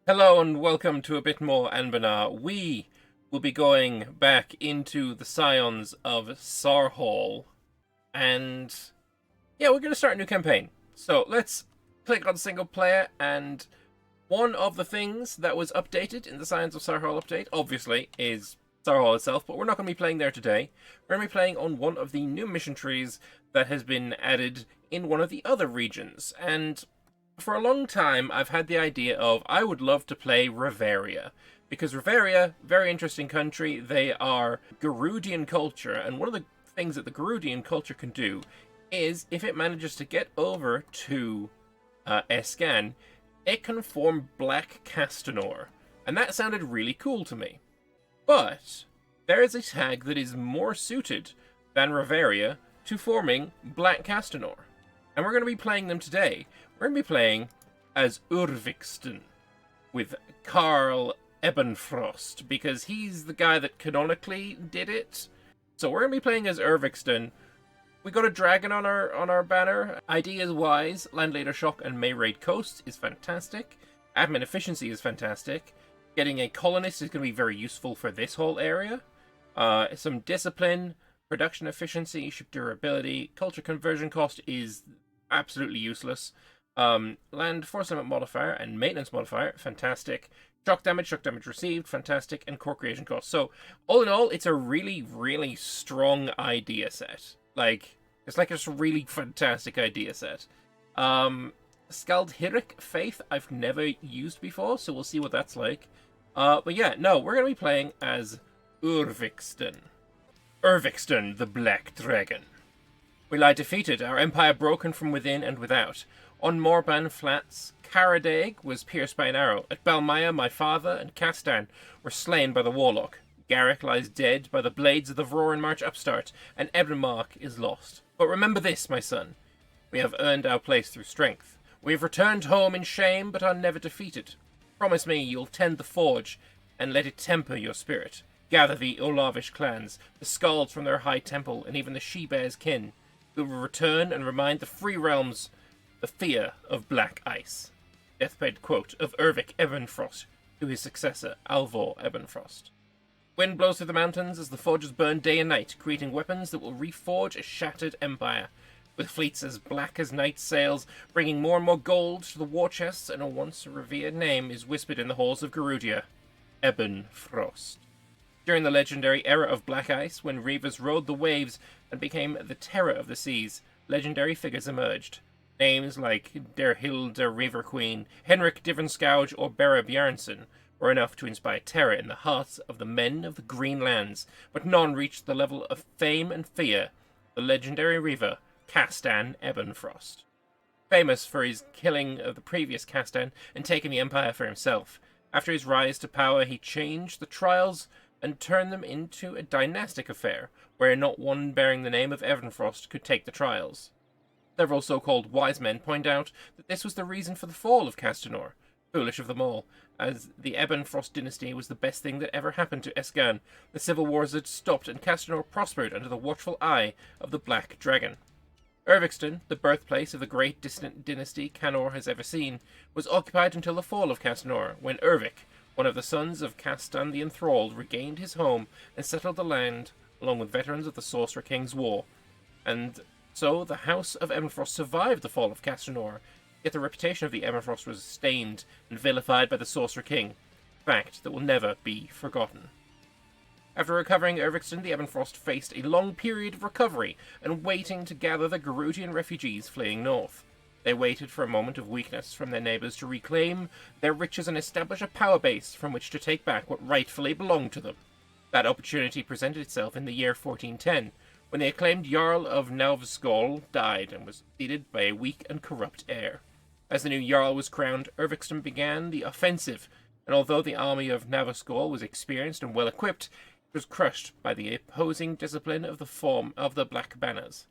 Hello and welcome to a bit more Anbennar. We will be going back into the Scions of Sarhal. And yeah, we're going to start a new campaign. So let's click on single player, and one of the things that was updated in the Scions of Sarhal update, obviously, is Sarhal itself, but we're not going to be playing there today. We're going to be playing on one of the new mission trees that has been added in one of the other regions. And for a long time, I've had the idea of I would love to play Riveria, because Riveria, very interesting country. They are Gerudian culture, and one of the things that the Gerudian culture can do is, if it manages to get over to Escann, it can form Black Castanor, and that sounded really cool to me. But there is a tag that is more suited than Riveria to forming Black Castanor, and we're going to be playing them today. We're going to be playing as Urviksten with Karl Ebonfrost, because he's the guy that canonically did it. So we're going to be playing as Urviksten. We got a dragon on our banner. Ideas-wise, Land Leader Shock and May Raid Coast is fantastic. Admin efficiency is fantastic. Getting a colonist is going to be very useful for this whole area. Some discipline, production efficiency, ship durability, culture conversion cost is absolutely useless. Land force limit modifier and maintenance modifier, fantastic. Shock damage received, fantastic, and core creation cost. So, all in all, it's a really, really strong idea set. It's like a really fantastic idea set. Skaldhiric Faith, I've never used before, so we'll see what that's like. But yeah, no, we're going to be playing as Urviksten. Urviksten, the Black Dragon. We lie defeated, our empire broken from within and without. On Morban Flats, Karadag was pierced by an arrow. At Balmaya, my father and Kastan were slain by the warlock. Garrick lies dead by the blades of the Vroran March upstart, and Anbennar is lost. But remember this, my son. We have earned our place through strength. We have returned home in shame, but are never defeated. Promise me you'll tend the forge, and let it temper your spirit. Gather the Olavish clans, the Skalds from their high temple, and even the She-Bear's kin. We will return and remind the free realms the fear of black ice. Deathbed quote of Urvik Ebonfrost to his successor, Alvor Ebonfrost. Wind blows through the mountains as the forges burn day and night, creating weapons that will reforge a shattered empire. With fleets as black as night sails, bringing more and more gold to the war chests, and a once revered name is whispered in the halls of Gerudia, Ebonfrost. During the legendary era of black ice, when reavers rode the waves and became the terror of the seas, legendary figures emerged. Names like Derhilda Reaver Queen, Henrik Divenskouge, or Bera Bjarnson were enough to inspire terror in the hearts of the men of the Green Lands, but none reached the level of fame and fear the legendary Reaver, Kastan Ebonfrost. Famous for his killing of the previous Kastan and taking the empire for himself, after his rise to power he changed the trials and turned them into a dynastic affair, where not one bearing the name of Ebonfrost could take the trials. Several so-called wise men point out that this was the reason for the fall of Castanor, foolish of them all, as the Ebonfrost dynasty was the best thing that ever happened to Escann. The civil wars had stopped and Castanor prospered under the watchful eye of the Black Dragon. Urviksten, the birthplace of the great distant dynasty Canor has ever seen, was occupied until the fall of Castanor, when Urvik, one of the sons of Kastan the Enthralled, regained his home and settled the land along with veterans of the Sorcerer King's War. And so the House of Ebonfrost survived the fall of Castanor, yet the reputation of the Ebonfrost was stained and vilified by the Sorcerer King, a fact that will never be forgotten. After recovering Urviksten, the Ebonfrost faced a long period of recovery and waiting to gather the Gerudian refugees fleeing north. They waited for a moment of weakness from their neighbours to reclaim their riches and establish a power base from which to take back what rightfully belonged to them. That opportunity presented itself in the year 1410, when the acclaimed Jarl of Navsgol died and was succeeded by a weak and corrupt heir. As the new Jarl was crowned, Urviksten began the offensive, and although the army of Navsgol was experienced and well equipped, it was crushed by the opposing discipline of the Black Banners.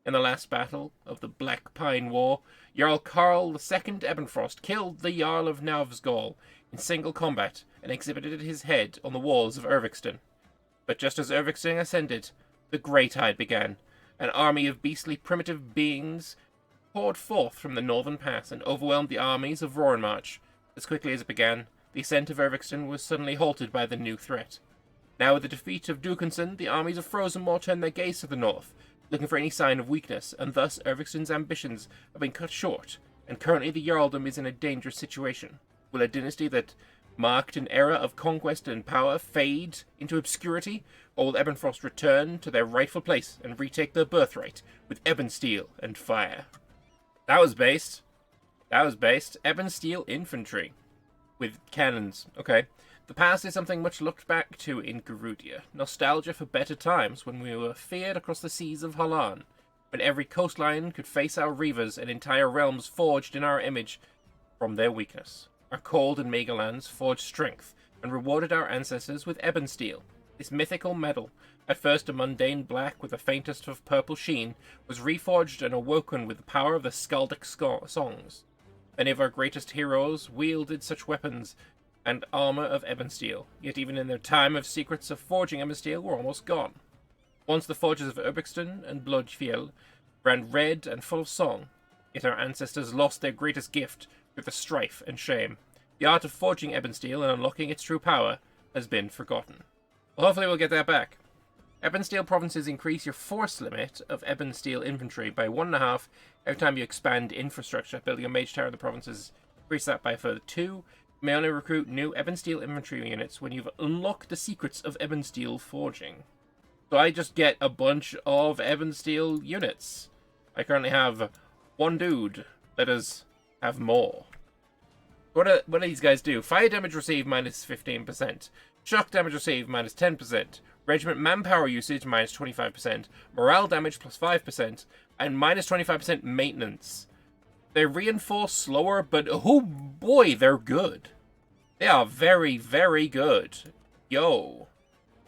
In the last battle of the Black Pine War, Jarl Karl II Ebonfrost killed the Jarl of Navsgol in single combat and exhibited his head on the walls of Urviksten. But just as Urviksten ascended, the Greentide began. An army of beastly primitive beings poured forth from the northern pass and overwhelmed the armies of Vroran March. As quickly as it began, the ascent of Urviksten was suddenly halted by the new threat. Now with the defeat of Dukenson, the armies of Frozenmoor turned their gaze to the north, looking for any sign of weakness, and thus Urviksten's ambitions have been cut short, and currently the Jarldom is in a dangerous situation. Will a dynasty that marked an era of conquest and power fade into obscurity, or will Ebonfrost return to their rightful place and retake their birthright with ebon steel and fire? That was based. Ebon steel infantry with cannons. Okay. The past is something much looked back to in Gerudia. Nostalgia for better times when we were feared across the seas of Halan, when every coastline could face our reavers and entire realms forged in our image from their weakness. Our cold and meager lands forged strength and rewarded our ancestors with ebon steel. This mythical metal, at first a mundane black with the faintest of purple sheen, was reforged and awoken with the power of the skaldic songs. Many of our greatest heroes wielded such weapons and armor of ebon steel, yet even in their time of secrets of forging ebon steel were almost gone. Once the forges of Urviksten and Blodfjell ran red and full of song, yet our ancestors lost their greatest gift through the strife and shame. The art of forging ebon steel and unlocking its true power has been forgotten. Well, hopefully we'll get that back. Ebon steel provinces increase your force limit of ebon steel infantry by 1.5 every time you expand infrastructure. Building a mage tower in the provinces increase that by a further 2. You may only recruit new ebon steel infantry units when you've unlocked the secrets of ebon steel forging. So I just get a bunch of ebon steel units. I currently have one dude. Let us have more. What do these guys do? Fire damage received minus 15%. Shock damage received minus 10%. Regiment manpower usage minus 25%. Morale damage plus 5%. And minus 25% maintenance. They reinforce slower, but oh boy, they're good. They are very, very good. Yo.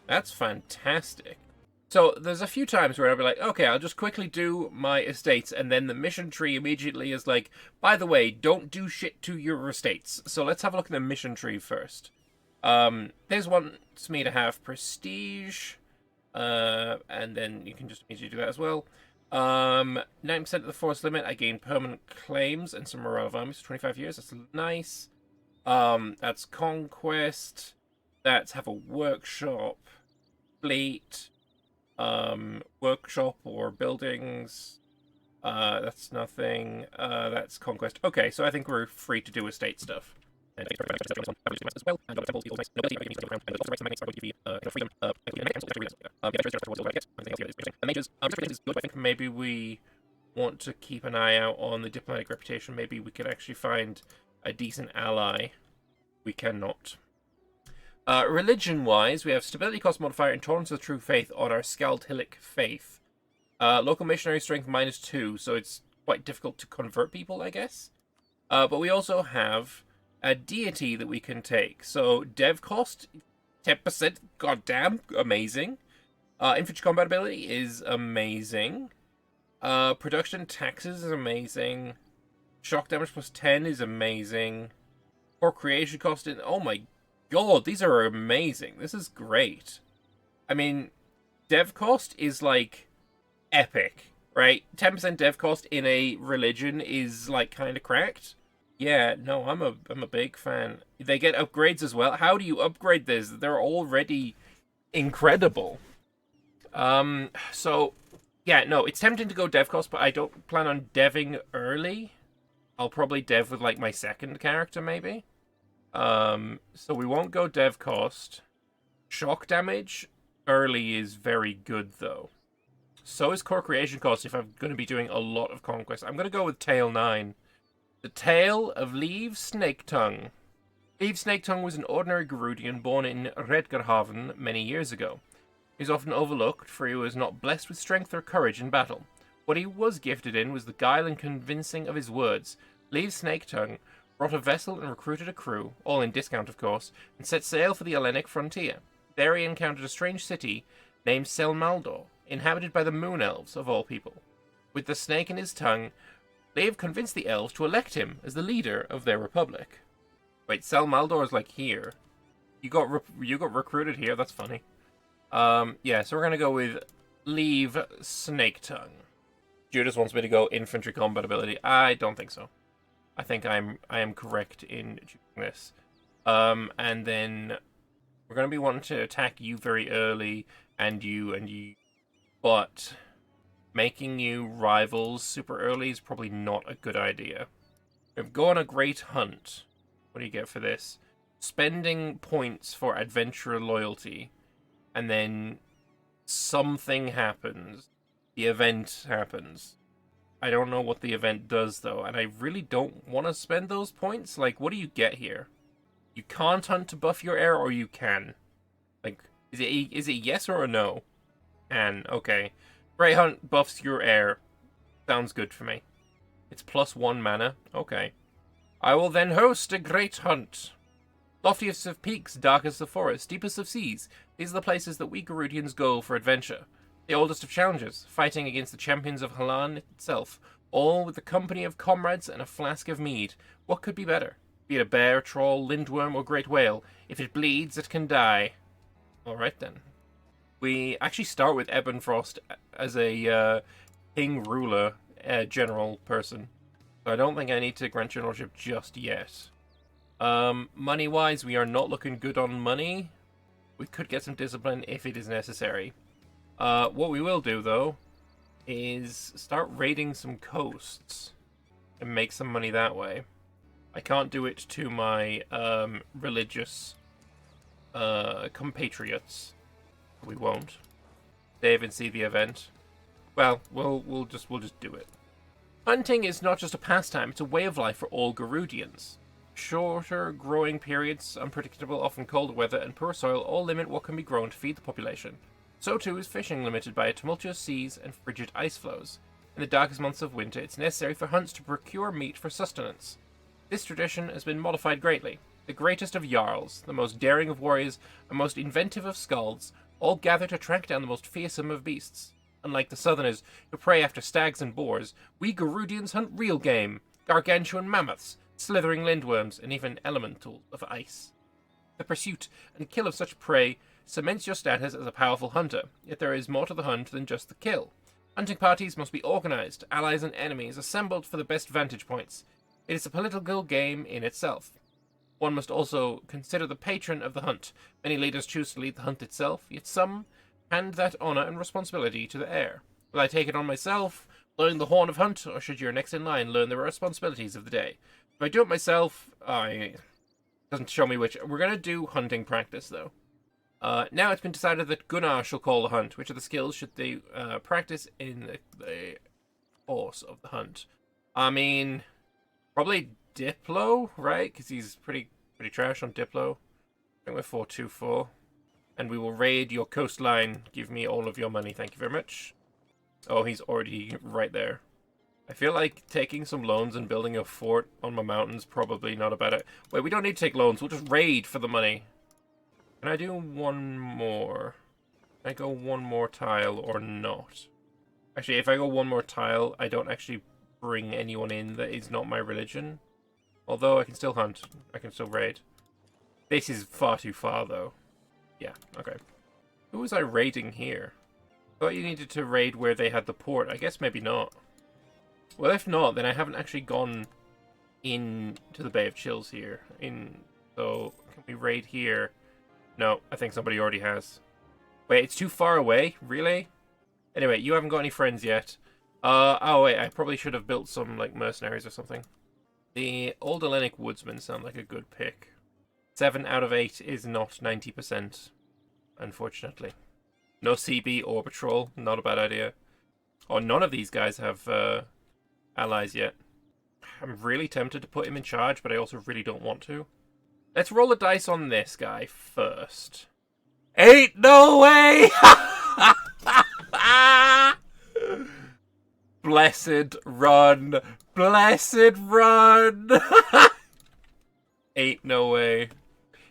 That's fantastic. So there's a few times where I'll be like, okay, I'll just quickly do my estates, and then the mission tree immediately is like, by the way, don't do shit to your estates. So let's have a look at the mission tree first. This wants me to have prestige, and then you can just immediately do that as well. 9% of the force limit, I gain permanent claims and some morale of armies for 25 years. That's nice. That's conquest. That's have a workshop, fleet, workshop or buildings. That's nothing. That's conquest. Okay, so I think we're free to do estate stuff. And as well. And I think maybe we want to keep an eye out on the diplomatic reputation. Maybe we could actually find a decent ally. We cannot. Religion-wise, we have stability cost modifier and tolerance of the true faith on our Skaldhillic faith. Local missionary strength minus 2, so it's quite difficult to convert people, I guess. But we also have a deity that we can take. So dev cost 10%, goddamn amazing. Infantry combat ability is amazing. Production taxes is amazing. Shock damage plus 10 is amazing. Core creation cost in, oh my god, these are amazing. This is great. I mean, dev cost is like epic, right? 10% dev cost in a religion is like kind of cracked. Yeah, no, I'm a big fan. They get upgrades as well. How do you upgrade this? They're already incredible. So yeah, no, it's tempting to go dev cost, but I don't plan on deving early. I'll probably dev with like my second character maybe. So we won't go dev cost. Shock damage early is very good though. So is core creation cost if I'm going to be doing a lot of conquest. I'm going to go with tail 9. The Tale of Liv Snaketongue. Liv Snaketongue was an ordinary Gerudian born in Redgarhaven many years ago. He is often overlooked, for he was not blessed with strength or courage in battle. What he was gifted in was the guile and convincing of his words. Liv Snaketongue brought a vessel and recruited a crew, all in discount of course, and set sail for the Hellenic frontier. There he encountered a strange city named Selmaldor, inhabited by the Moon Elves of all people. With the snake in his tongue, Liv convinced the elves to elect him as the leader of their republic. Wait, Selmaldor is like here. You got recruited here. That's funny. Yeah, so we're gonna go with Liv Snaketongue. Judas wants me to go infantry combat ability. I don't think so. I think I am correct in choosing this. And then we're going to be wanting to attack you very early, and you, but making you rivals super early is probably not a good idea. Go on a great hunt. What do you get for this? Spending points for adventurer loyalty, and then something happens. The event happens. I don't know what the event does, though, and I really don't want to spend those points. Like, what do you get here? You can't hunt to buff your heir, or you can. Like, is it yes or a no? And, okay. Great Hunt buffs your heir. Sounds good for me. It's +1 mana. Okay. I will then host a great hunt. Loftiest of peaks, darkest of forests, deepest of seas. These are the places that we Garudians go for adventure. The oldest of challenges, fighting against the champions of Halan itself, all with the company of comrades and a flask of mead. What could be better? Be it a bear, troll, lindworm, or great whale. If it bleeds, it can die. Alright then. We actually start with Ebonfrost as a king ruler, general person. So I don't think I need to grant generalship just yet. Money-wise, we are not looking good on money. We could get some discipline if it is necessary. What we will do, though, is start raiding some coasts and make some money that way. I can't do it to my religious compatriots. We won't. Save and see the event. Well, we'll just do it. Hunting is not just a pastime; it's a way of life for all Garudians. Shorter growing periods, unpredictable, often cold weather, and poor soil all limit what can be grown to feed the population. So too is fishing limited by tumultuous seas and frigid ice flows. In the darkest months of winter, it's necessary for hunts to procure meat for sustenance. This tradition has been modified greatly. The greatest of Jarls, the most daring of warriors, and most inventive of skalds, all gather to track down the most fearsome of beasts. Unlike the southerners, who prey after stags and boars, we Garudians hunt real game, gargantuan mammoths, slithering lindworms, and even elementals of ice. The pursuit and kill of such prey cements your status as a powerful hunter, yet there is more to the hunt than just the kill. Hunting parties must be organized, allies and enemies assembled for the best vantage points. It is a political game in itself. One must also consider the patron of the hunt. Many leaders choose to lead the hunt itself, yet some hand that honor and responsibility to the heir. Will I take it on myself, blowing the horn of hunt, or should your next in line learn the responsibilities of the day? If I do it myself, it doesn't show me which. We're going to do hunting practice, though. Now it's been decided that Gunnar shall call the hunt. Which of the skills should they practice in the course of the hunt? I mean, probably Diplo, right? Because he's pretty trash on Diplo. I think we're 424. And we will raid your coastline. Give me all of your money, thank you very much. Oh, he's already right there. I feel like taking some loans and building a fort on my mountain's probably not a bad idea. Wait, we don't need to take loans. We'll just raid for the money. Can I do one more? Can I go one more tile or not? Actually, if I go one more tile, I don't actually bring anyone in that is not my religion. Although I can still hunt. I can still raid. This is far too far, though. Yeah, okay. Who was I raiding here? I thought you needed to raid where they had the port. I guess maybe not. Well, if not, then I haven't actually gone in to the Bay of Chills here. So, can we raid here? No, I think somebody already has. Wait, it's too far away? Really? Anyway, you haven't got any friends yet. Oh wait, I probably should have built some, like, mercenaries or something. The Old Hellenic Woodsmen sound like a good pick. 7 out of 8 is not 90%, unfortunately. No CB or patrol, not a bad idea. Oh, none of these guys have allies yet. I'm really tempted to put him in charge, but I also really don't want to. Let's roll a dice on this guy first. Ain't no way! Blessed run! Blessed run! Ain't no way.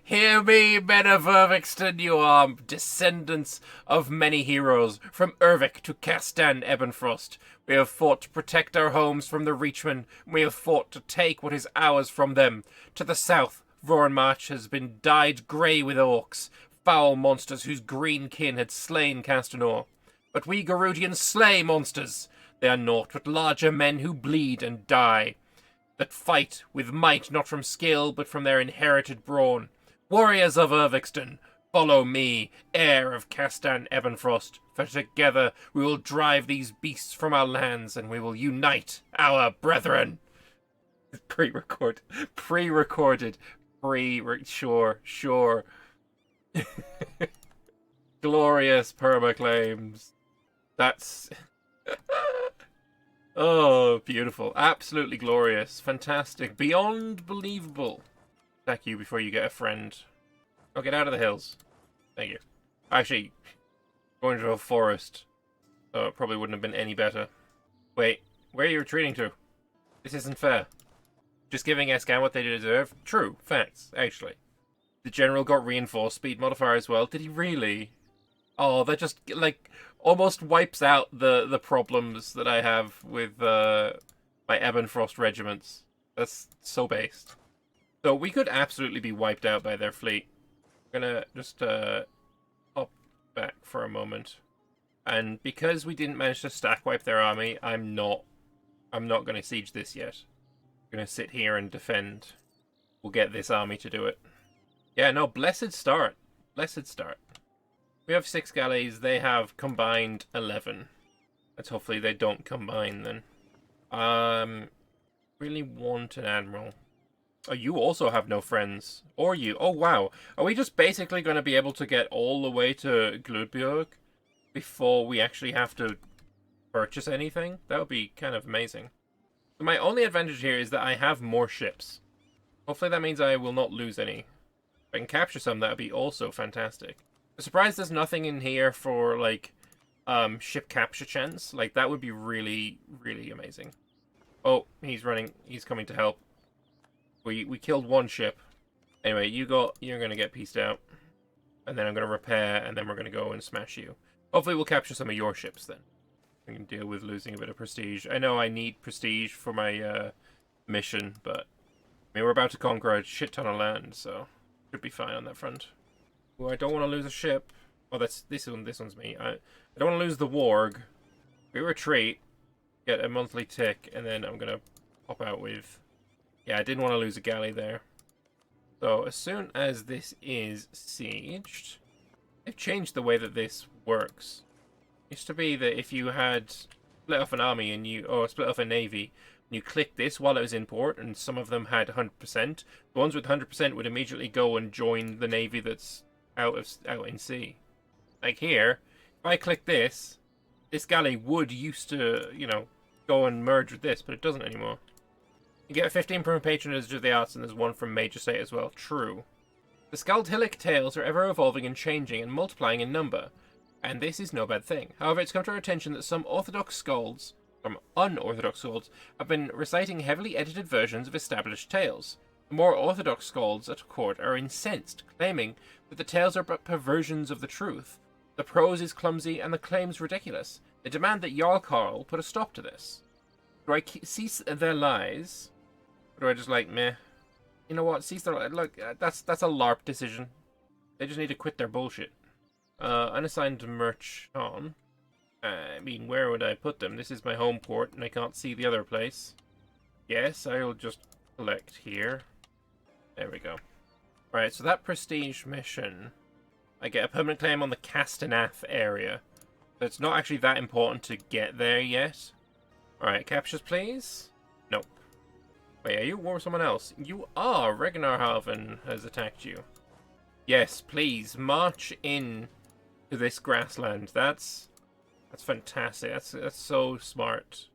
Hear me, men of Urviksten, you are descendants of many heroes, from Urvik to Kastan Ebonfrost. We have fought to protect our homes from the Reachmen. We have fought to take what is ours from them. To the south, Vornmarch has been dyed grey with orcs, foul monsters whose green kin had slain Castanor. But we Garudians slay monsters. They are naught but larger men who bleed and die. that fight with might not from skill, but from their inherited brawn. Warriors of Urviksten, follow me, heir of Kastan Ebonfrost, for together we will drive these beasts from our lands, and we will unite our brethren. Pre-recorded. Sure. Glorious permaclaims. That's... Oh, beautiful. Absolutely glorious. Fantastic. Beyond believable. Attack you before you get a friend. Oh, get out of the hills. Thank you. Actually, going to a forest. So it probably wouldn't have been any better. Wait, where are you retreating to? This isn't fair. Just giving Escann what they deserve? True. Facts, actually. The general got reinforced speed modifier as well. Did he really? Oh, that just, like, almost wipes out the problems that I have with my Ebonfrost regiments. That's so based. So we could absolutely be wiped out by their fleet. I'm gonna just hop back for a moment. And because we didn't manage to stack wipe their army, I'm not gonna siege this yet. I'm gonna sit here and defend. We'll get this army to do it. Yeah, no, blessed start. Blessed start. We have 6 galleys. They have combined 11. Let's hopefully they don't combine then. Really want an admiral. Oh, you also have no friends. Or you. Oh, wow. Are we just basically going to be able to get all the way to Gludbjörg before we actually have to purchase anything? That would be kind of amazing. So my only advantage here is that I have more ships. Hopefully that means I will not lose any. If I can capture some, that would be also fantastic. I'm surprised there's nothing in here for, like, ship capture chance. Like, that would be really, really amazing. Oh, he's running. He's coming to help. We killed one ship. Anyway, you're going to get pieced out. And then I'm going to repair, and then we're going to go and smash you. Hopefully we'll capture some of your ships then. We can deal with losing a bit of prestige. I know I need prestige for my mission, but I mean, we're about to conquer a shit ton of land, so should be fine on that front. Oh, I don't want to lose a ship. Oh, that's this one. This one's me. I don't want to lose the warg. We retreat, get a monthly tick, and then I'm gonna pop out with. Yeah, I didn't want to lose a galley there. So as soon as this is sieged, they've changed the way that this works. It used to be that if you had split off an army or split off a navy, and you click this while it was in port, and some of them had 100%, the ones with 100% would immediately go and join the navy that's out in sea. Like here, if I click this galley would used to, you know, go and merge with this, but it doesn't anymore. You get 15 from patronage of the arts, and there's 1 from major state as well. True. The Skaldhillic tales are ever evolving and changing and multiplying in number, and this is no bad thing. However, it's come to our attention that some unorthodox skalds have been reciting heavily edited versions of established tales. The more orthodox skalds at court are incensed, claiming that the tales are but perversions of the truth. The prose is clumsy and the claims ridiculous. They demand that Jarl Karl put a stop to this. Do I cease their lies? Or do I just like, meh? You know what? Cease their lies. Look, that's a LARP decision. They just need to quit their bullshit. Unassigned merchant. I mean, where would I put them? This is my home port and I can't see the other place. Yes, I'll just collect here. There we go. Right, so that prestige mission, I get a permanent claim on the Castanar area. So it's not actually that important to get there yet. Alright, captures please? Nope. Wait, are you war with someone else? You are! Regnarhaven has attacked you. Yes, please, march in to this grassland. That's fantastic. That's so smart.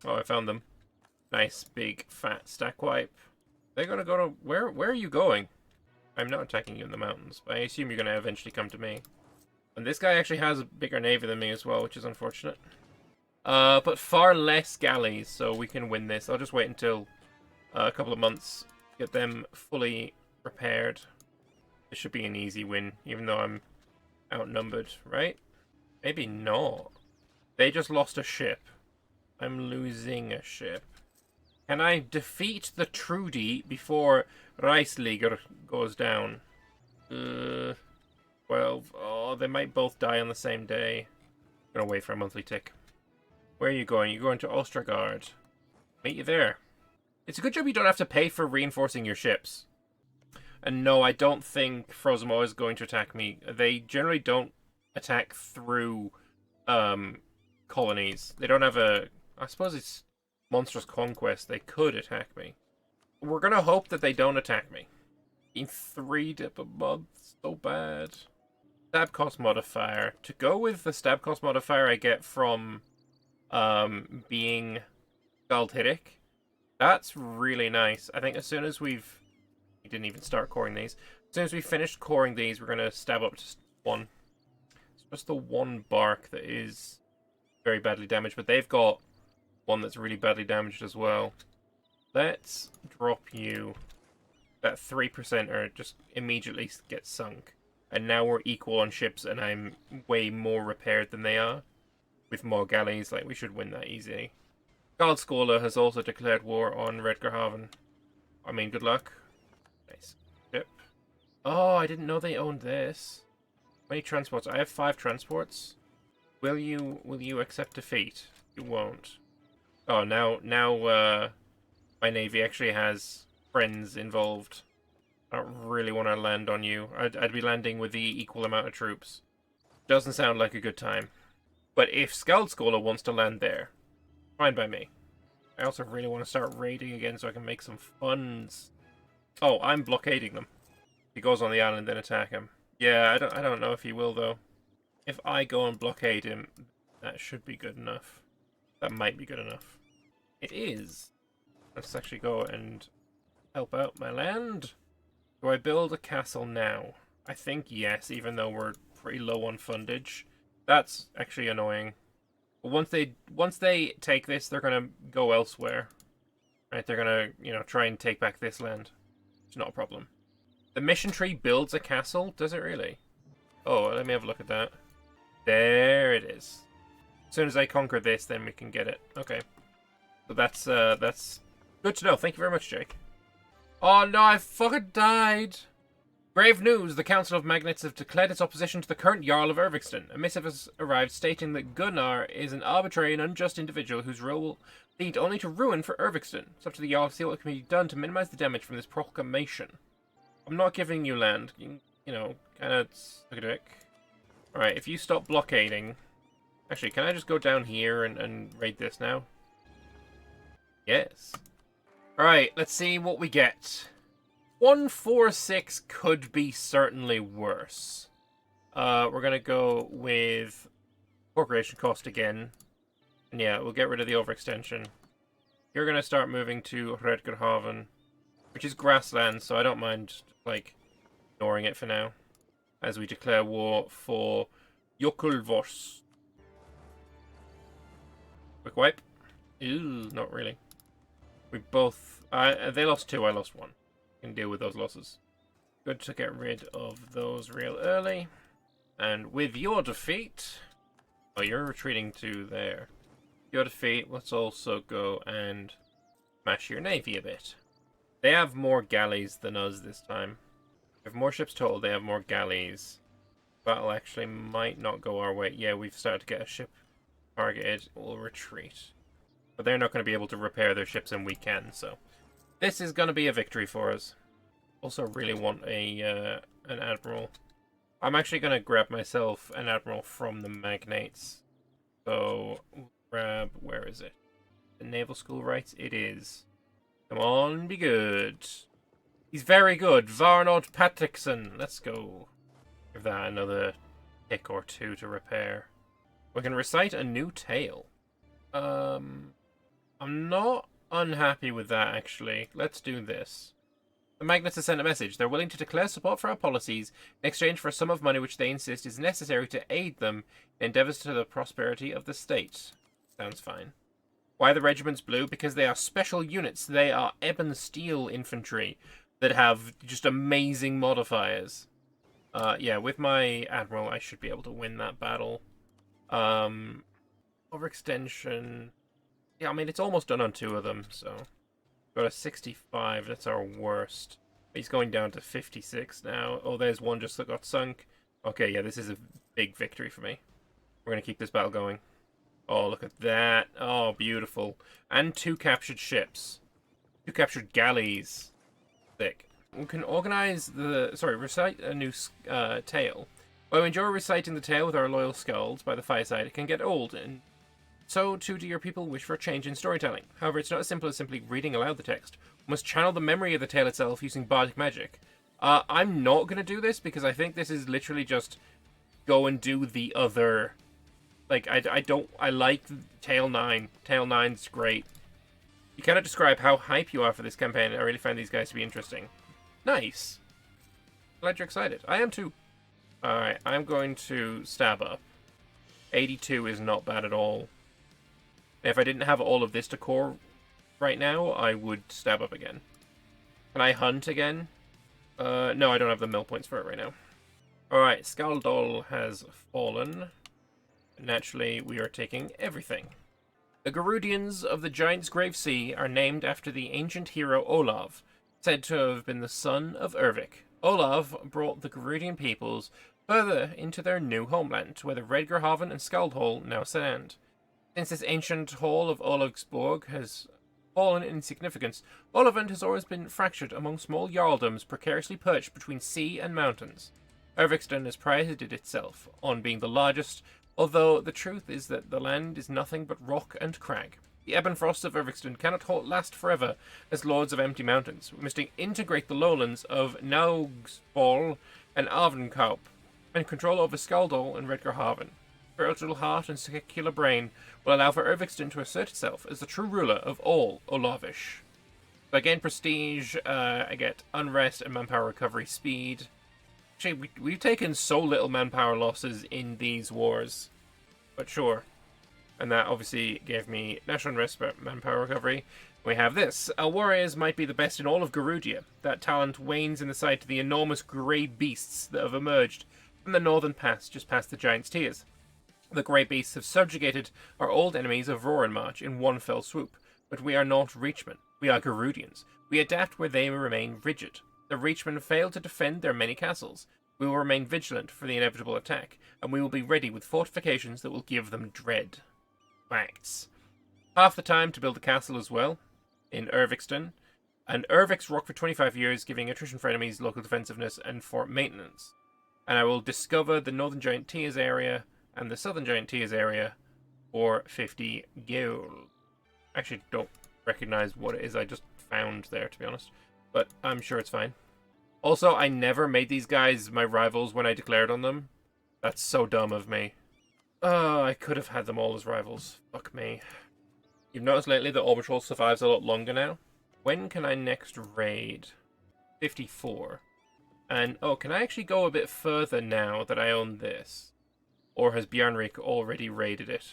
Oh, I found them. Nice, big, fat stack wipe. They're gonna go to... Where are you going? I'm not attacking you in the mountains, but I assume you're gonna eventually come to me. And this guy actually has a bigger navy than me as well, which is unfortunate. But far less galleys, so we can win this. I'll just wait until a couple of months, get them fully repaired. It should be an easy win, even though I'm outnumbered, right? Maybe not. They just lost a ship. I'm losing a ship. Can I defeat the Trudy before Reisliger goes down? 12. Oh, they might both die on the same day. I'm gonna wait for a monthly tick. Where are you going? You're going to Ostrogard. Meet you there. It's a good job you don't have to pay for reinforcing your ships. And no, I don't think Frozimo is going to attack me. They generally don't attack through colonies. They don't have a... I suppose it's Monstrous Conquest. They could attack me. We're going to hope that they don't attack me. In 3 dip a month. So bad. Stab cost modifier. To go with the stab cost modifier I get from being Galdhidic, that's really nice. I think as soon as we didn't even start coring these. As soon as we finished coring these, we're going to stab up to 1. It's just the 1 bark that is very badly damaged, but they've got one that's really badly damaged as well. Let's drop you. That 3% or just immediately gets sunk. And now we're equal on ships, and I'm way more repaired than they are. With more galleys, like, we should win that easily. Galdskola has also declared war on Redgarhaven. I mean, good luck. Nice. Ship. Oh, I didn't know they owned this. How many transports? I have 5 transports. Will you accept defeat? You won't. Oh, now my navy actually has friends involved. I don't really want to land on you. I'd be landing with the equal amount of troops. Doesn't sound like a good time. But if Skaldskola wants to land there, fine by me. I also really want to start raiding again so I can make some funds. Oh, I'm blockading them. He goes on the island and attack him. Yeah, I don't know if he will though. If I go and blockade him, that should be good enough. That might be good enough. It is. Let's actually go and help out my land. Do I build a castle now? I think yes, even though we're pretty low on fundage. That's actually annoying. But once they take this, they're gonna go elsewhere. Right? They're gonna, try and take back this land. It's not a problem. The mission tree builds a castle, does it really? Oh, let me have a look at that. There it is. As soon as I conquer this, then we can get it. Okay. So that's good to know. Thank you very much, Jake. Oh no, I fucking died! Grave news! The Council of Magnates have declared its opposition to the current Jarl of Urviksten. A missive has arrived stating that Gunnar is an arbitrary and unjust individual whose rule will lead only to ruin for Urviksten. It's up to the Jarl to see what can be done to minimize the damage from this proclamation. I'm not giving you land. You kind of suck a dick. Alright, if you stop blockading... Actually, can I just go down here and raid this now? Yes. Alright, let's see what we get. 146 could be certainly worse. We're going to go with corporation cost again. And yeah, we'll get rid of the overextension. You're going to start moving to Redgarhaven, which is grassland, so I don't mind, ignoring it for now. As we declare war for Jökulfors. Quick wipe. Ooh, not really. We both... they lost 2, I lost 1. Can deal with those losses. Good to get rid of those real early. And with your defeat... Oh, you're retreating to there. Your defeat, let's also go and smash your navy a bit. They have more galleys than us this time. We have more ships total, they have more galleys. Battle actually might not go our way. Yeah, we've started to get a ship targeted. We'll retreat. But they're not going to be able to repair their ships, and we can, so... This is going to be a victory for us. Also really want an admiral. I'm actually going to grab myself an admiral from the magnates. So, grab... Where is it? The naval school rights? It is. Come on, be good. He's very good. Varnod Patrickson. Let's go. Give that another tick or 2 to repair. We can recite a new tale. I'm not unhappy with that, actually. Let's do this. The Magnates have sent a message. They're willing to declare support for our policies in exchange for a sum of money which they insist is necessary to aid them in endeavours to the prosperity of the state. Sounds fine. Why are the regiments blue? Because they are special units. They are ebon steel infantry that have just amazing modifiers. Yeah, with my admiral, I should be able to win that battle. Overextension... Yeah, I mean, it's almost done on 2 of them, so... Got a 65, that's our worst. He's going down to 56 now. Oh, there's one just that got sunk. Okay, yeah, this is a big victory for me. We're going to keep this battle going. Oh, look at that. Oh, beautiful. And 2 captured ships. 2 captured galleys. Sick. We can organize recite a new tale. While we enjoy reciting the tale with our loyal skalds by the fireside, it can get old, and so too do your people wish for a change in storytelling. However, it's not as simple as simply reading aloud the text. We must channel the memory of the tale itself using bardic magic. I'm not going to do this because I think this is literally just go and do the other. Like, I like Tale 9. Tale 9's great. You cannot describe how hype you are for this campaign. I really find these guys to be interesting. Nice. Glad you're excited. I am too. Alright, I'm going to stab up. 82 is not bad at all. If I didn't have all of this to core right now, I would stab up again. Can I hunt again? No, I don't have the mill points for it right now. Alright, Skaldol has fallen. Naturally, we are taking everything. The Garudians of the Giant's Grave Sea are named after the ancient hero Olav, said to have been the son of Urvik. Olav brought the Garudian peoples further into their new homeland, where the Redgerhaven and Skaldhall now stand. Since this ancient hall of Olagsborg has fallen in significance, Olafland has always been fractured among small jarldoms precariously perched between sea and mountains. Urviksten has prided itself on being the largest, although the truth is that the land is nothing but rock and crag. The Ebonfrost of Urviksten cannot last forever as lords of empty mountains. We must integrate the lowlands of Naugsbol and Arvenkaup, and control over Skaldol and Redgerhaven. Spiritual heart and secular brain will allow for Urviksten to assert itself as the true ruler of all Olavish. So I gain prestige, I get unrest and manpower recovery speed. Actually, we've taken so little manpower losses in these wars, but sure. And that obviously gave me national unrest, manpower recovery. We have this. Our warriors might be the best in all of Garudia. That talent wanes in the sight of the enormous grey beasts that have emerged from the northern pass just past the Giant's Tears. The grey beasts have subjugated our old enemies of Roranmarch in one fell swoop, but we are not Reachmen. We are Garudians. We adapt where they remain rigid. The Reachmen failed to defend their many castles. We will remain vigilant for the inevitable attack, and we will be ready with fortifications that will give them dread. Facts. Half the time to build a castle as well, in Urviksten, and Urvik's rock for 25 years, giving attrition for enemies, local defensiveness, and fort maintenance. And I will discover the Northern Giant Tears area and the Southern Giant Tears area for 50 gold. Actually, don't recognize what it is I just found there, to be honest. But I'm sure it's fine. Also, I never made these guys my rivals when I declared on them. That's so dumb of me. I could have had them all as rivals. Fuck me. You've noticed lately that Orbital survives a lot longer now? When can I next raid? 54. And, oh, can I actually go a bit further now that I own this? Or has Bjarnrik already raided it?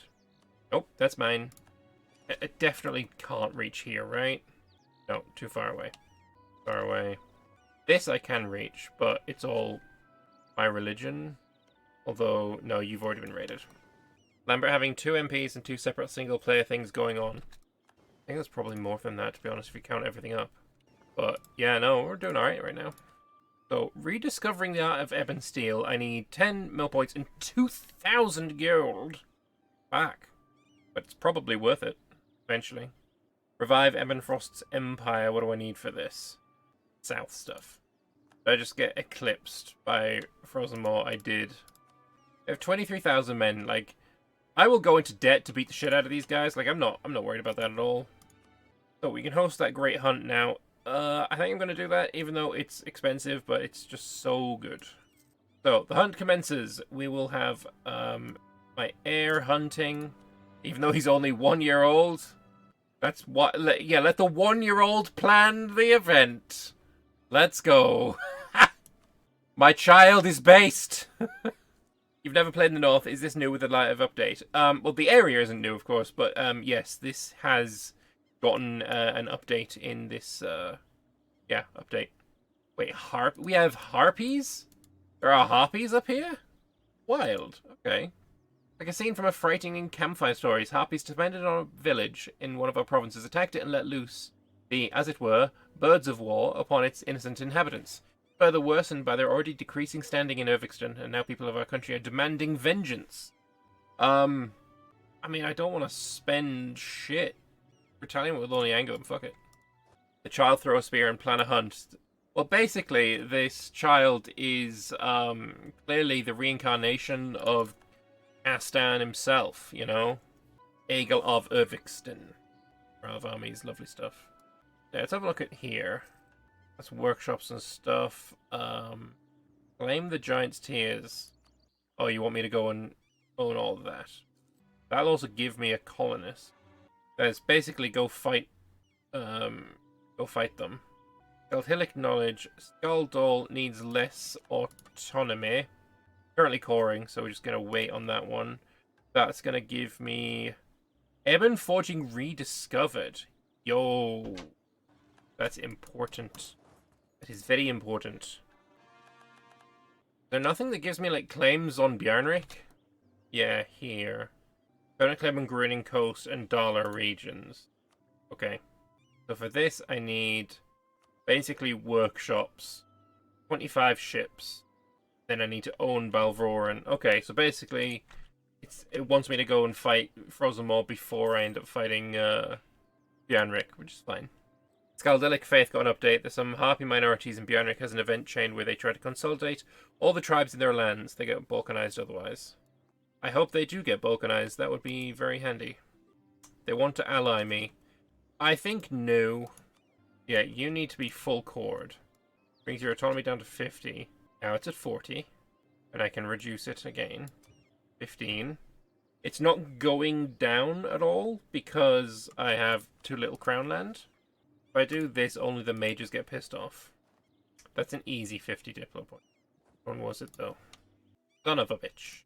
Nope, that's mine. It definitely can't reach here, right? No, too far away. Far away. This I can reach, but it's all my religion. Although, no, you've already been raided. Lambert having 2 MPs and 2 separate single-player things going on. I think that's probably more than that, to be honest, if you count everything up. But, yeah, no, we're doing alright right now. So, rediscovering the art of ebb and steel, I need 10 mill points and 2,000 gold back. But it's probably worth it, eventually. Revive Ebonfrost's empire, what do I need for this? South stuff. Did I just get eclipsed by Frozen Maw? I did. I have 23,000 men, like, I will go into debt to beat the shit out of these guys, like, I'm not worried about that at all. So we can host that great hunt now. I think I'm going to do that, even though it's expensive, but it's just so good. So, the hunt commences. We will have my heir hunting, even though he's only 1 year old. That's what, yeah, let the 1-year-old plan the event. Let's go. My child is based. You've never played in the North. Is this new with the live update? Well, the area isn't new, of course, but yes, this has gotten an update in this, yeah, update. Wait, we have harpies? There are harpies up here? Wild. Okay. Like a scene from a frightening campfire stories, harpies descended on a village in one of our provinces, attacked it and let loose the, as it were, birds of war upon its innocent inhabitants. Further worsened by their already decreasing standing in Urviksten, and now people of our country are demanding vengeance. I mean, I don't want to spend shit. Retaliate will only anger them, fuck it. The child throw a spear and plan a hunt. Well, basically, this child is clearly the reincarnation of Kastan himself, you know? Egil of Urviksten. Of armies, lovely stuff. Yeah, let's have a look at here. That's workshops and stuff. Claim the Giant's Tears. Oh, you want me to go and own all of that? That'll also give me a colonist. That's basically go fight them. Galthilic Knowledge. Skaldol needs less autonomy. Currently coring, so we're just going to wait on that one. That's going to give me Ebon Forging Rediscovered. Yo. That's important. That is very important. There's nothing that gives me, like, claims on Bjarnrik? Yeah, here. Don't claim on Grinning Coast and Dollar regions. Okay. So for this, I need basically workshops. 25 ships. Then I need to own Balvroren. Okay, so basically, it wants me to go and fight Frozen Maw before I end up fighting Bjarnrik, which is fine. Skaldelic Faith got an update. There's some harpy minorities, and Bjarnrik has an event chain where they try to consolidate all the tribes in their lands. They get balkanized otherwise. I hope they do get balkanized. That would be very handy. They want to ally me. I think no. Yeah, you need to be full cord. Brings your autonomy down to 50. Now it's at 40. And I can reduce it again. 15. It's not going down at all because I have too little crown land. If I do this, only the mages get pissed off. That's an easy 50 Diplo point. When was it, though? Son of a bitch.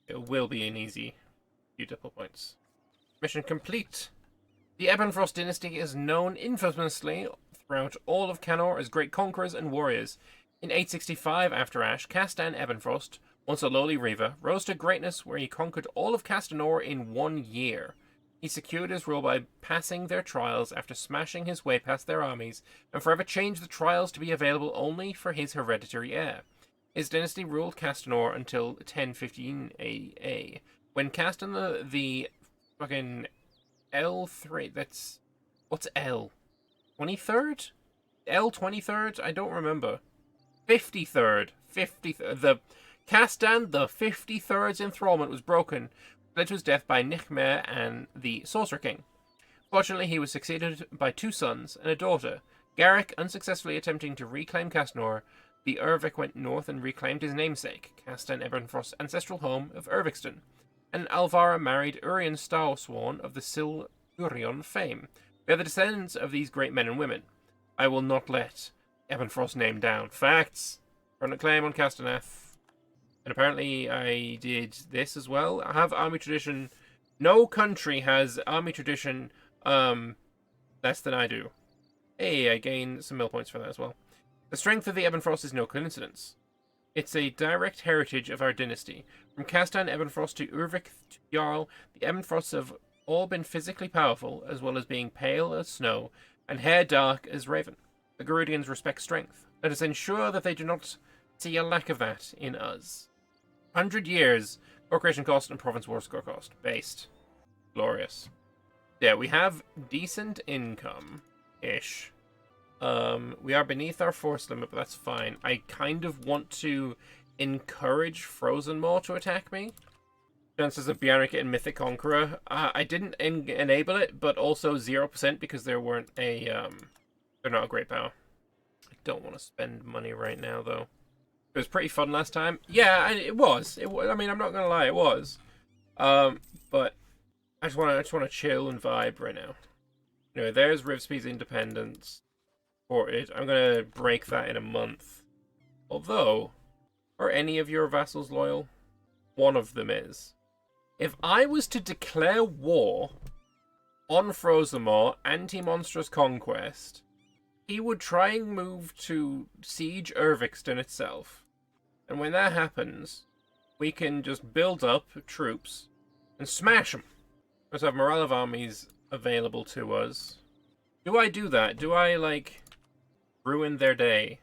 It will be an easy few Diplo points. Mission complete. The Ebonfrost dynasty is known infamously throughout all of Canor as great conquerors and warriors. In 865 after Ash, Kastan Ebonfrost, once a lowly reaver, rose to greatness where he conquered all of Castanor in 1 year. He secured his rule by passing their trials after smashing his way past their armies, and forever changed the trials to be available only for his hereditary heir. His dynasty ruled Castanor until 1015 AA, when Kastan the fucking L3, that's... What's L? 23rd? L 23rd? I don't remember. 53rd. The Kastan the 53rd's enthrallment was broken, led to his death by Nichmer and the Sorcerer King. Fortunately, he was succeeded by 2 sons and a daughter. Garrick, unsuccessfully attempting to reclaim Castanor, the Urvik went north and reclaimed his namesake, Kastan Ebonfrost's ancestral home of Urviksten. And Alvara married Urien Starsworn of the Silurion fame. They are the descendants of these great men and women. I will not let Ebonfrost's name down. Facts! Run a claim on Castanath. And apparently I did this as well. I have army tradition. No country has army tradition less than I do. Hey, I gain some mill points for that as well. The strength of the Ebonfrost is no coincidence. It's a direct heritage of our dynasty. From Kastan Ebonfrost to Urvik to Jarl, the Ebonfrosts have all been physically powerful, as well as being pale as snow and hair dark as raven. The Garudians respect strength. Let us ensure that they do not see a lack of that in us. 100 years, corporation cost and province war score cost. Based. Glorious. Yeah, we have decent income-ish. We are beneath our force limit, but that's fine. I kind of want to encourage Frozen Maw to attack me. Chances of Bjarnrik and Mythic Conqueror. I didn't enable it, but also 0% because there weren't a, they're not a great power. I don't want to spend money right now, though. It was pretty fun last time. Yeah, and it was. I mean, I'm not gonna lie, it was. But I just wanna chill and vibe right now. Anyway, there's Rivsby's independence. Ported. I'm gonna break that in a month. Although, are any of your vassals loyal? One of them is. If I was to declare war on Frozen Maw, anti-monstrous conquest, he would try and move to siege Urviksten itself. And when that happens, we can just build up troops and smash them. Let's have morale of armies available to us. Do I do that? Do I, like, ruin their day?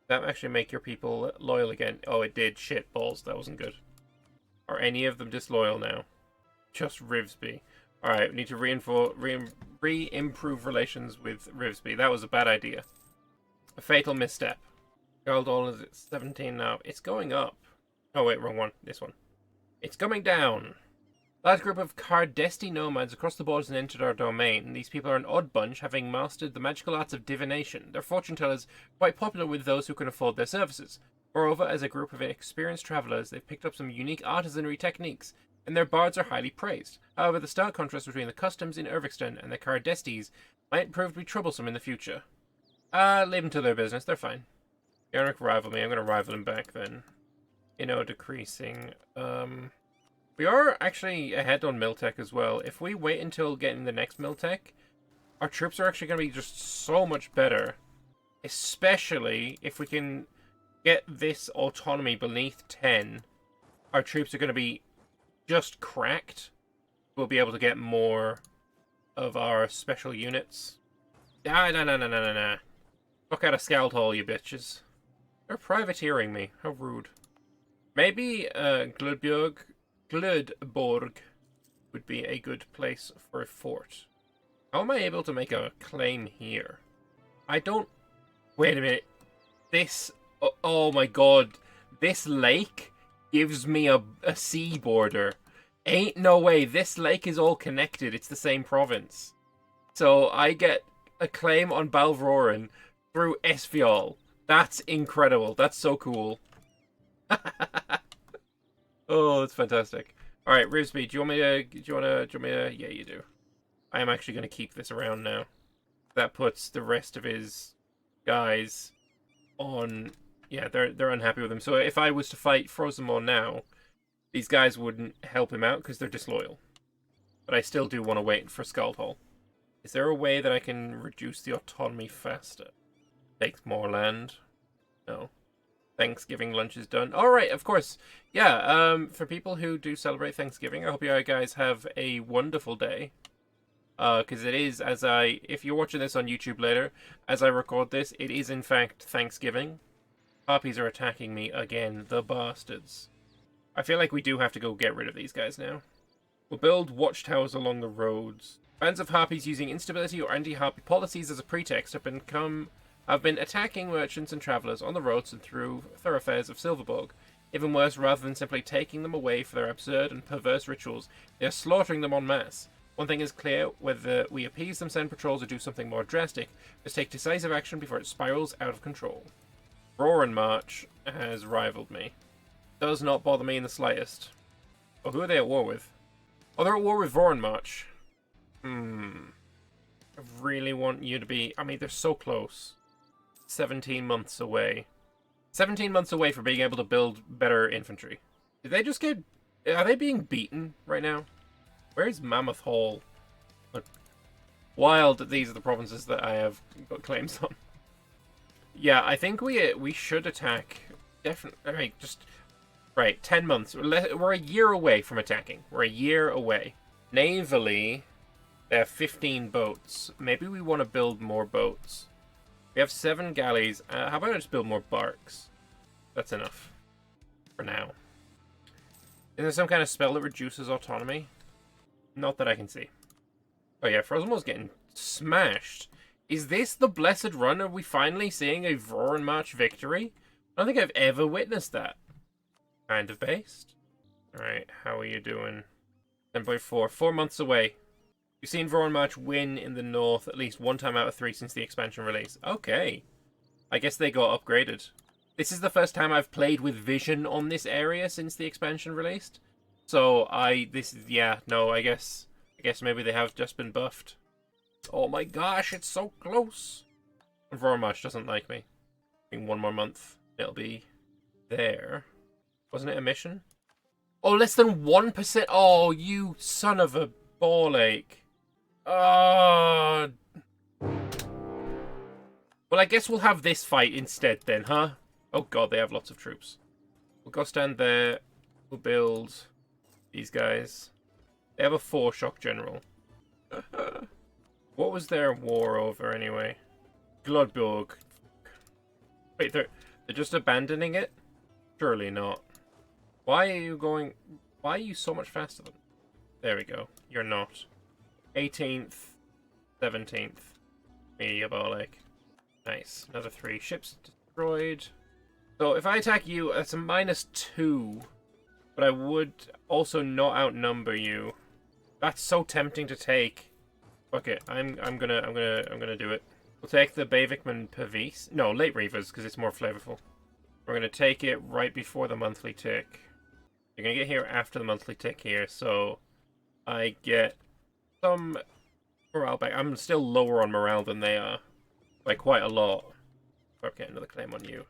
That actually make your people loyal again? Oh, it did. Shit balls. That wasn't good. Are any of them disloyal now? Just Rivsby. Alright, we need to re-improve relations with Rivesby. That was a bad idea. A fatal misstep. Gold all is at 17 now. It's going up. Oh wait, wrong one. This one. It's coming down. Large group of Cardesti nomads across the borders and entered our domain. These people are an odd bunch, having mastered the magical arts of divination. Their fortune tellers are quite popular with those who can afford their services. Moreover, as a group of experienced travellers, they've picked up some unique artisanry techniques, and their bards are highly praised. However, the stark contrast between the customs in Urviksten and the Cardestis might prove to be troublesome in the future. Leave them to their business, they're fine. Yarrick rivaled me, I'm gonna rival him back then. Decreasing. We are actually ahead on Miltech as well. If we wait until getting the next Miltech, our troops are actually gonna be just so much better. Especially if we can get this autonomy beneath 10. Our troops are gonna be just cracked. We'll be able to get more of our special units. No. Fuck out of Scald Hall, you bitches. They're privateering me. How rude. Maybe Gludborg would be a good place for a fort. How am I able to make a claim here? I don't... Wait a minute. This... Oh my god. This lake gives me a sea border. Ain't no way. This lake is all connected. It's the same province. So I get a claim on Balvroren through Esfiol. That's incredible. That's so cool. Oh, that's fantastic. All right, Rivesby, do you want me to? Yeah, you do. I am actually going to keep this around now. That puts the rest of his guys on. Yeah, they're unhappy with him. So if I was to fight Frozenmore now, these guys wouldn't help him out because they're disloyal. But I still do want to wait for Scald Hall. Is there a way that I can reduce the autonomy faster? Takes more land? No. Thanksgiving lunch is done. Alright, of course. Yeah, for people who do celebrate Thanksgiving, I hope you guys have a wonderful day. Because it is, if you're watching this on YouTube later, as I record this, it is in fact Thanksgiving. Harpies are attacking me again, the bastards. I feel like we do have to go get rid of these guys now. We'll build watchtowers along the roads. Bands of Harpies using instability or anti-Harpy policies as a pretext have been attacking merchants and travellers on the roads and through thoroughfares of Silverborg. Even worse, rather than simply taking them away for their absurd and perverse rituals, they are slaughtering them en masse. One thing is clear, whether we appease them, send patrols, or do something more drastic, let's take decisive action before it spirals out of control. Roaring March has rivaled me. Does not bother me in the slightest. Oh, who are they at war with? Oh, they're at war with Roaring March. I really want you to be... I mean, they're so close. 17 months away. 17 months away for being able to build better infantry. Did they just get... Are they being beaten right now? Where's Mammoth Hall? Look, wild that these are the provinces that I have got claims on. Yeah, I think we should attack. Definitely. Right, just... Right, 10 months. We're a year away from attacking. We're a year away. Navally... They have 15 boats. Maybe we want to build more boats. We have 7 galleys. How about I just build more barks? That's enough. For now. Is there some kind of spell that reduces autonomy? Not that I can see. Oh yeah, Frozenmore's getting smashed. Is this the blessed run? Are we finally seeing a Roaring March victory? I don't think I've ever witnessed that. Kind of based. Alright, how are you doing? 10.4. 4 months away. You've seen Roaring March win in the north at least 1 time out of 3 since the expansion release. Okay. I guess they got upgraded. This is the first time I've played with vision on this area since the expansion released. So I guess maybe they have just been buffed. Oh my gosh, it's so close. Roaring March doesn't like me. In 1 more month, it'll be there. Wasn't it a mission? Oh, less than 1%. Oh, you son of a ball ache. Well, I guess we'll have this fight instead then, huh? Oh god, they have lots of troops. We'll go stand there. We'll build these guys. They have a 4 shock general. What was their war over anyway? Glodborg. Wait, they're just abandoning it? Surely not. Why are you so much faster than... There we go. You're not. 18th, 17th. Mediabolic. Nice. Another 3 ships destroyed. So if I attack you, that's a -2. But I would also not outnumber you. That's so tempting to take. Fuck it. I'm gonna do it. We'll take the Bavikman Pavis. No, Late Reavers, because it's more flavorful. We're gonna take it right before the monthly tick. You're gonna get here after the monthly tick here, so I get some morale back. I'm still lower on morale than they are. By quite a lot. Okay, another claim on you.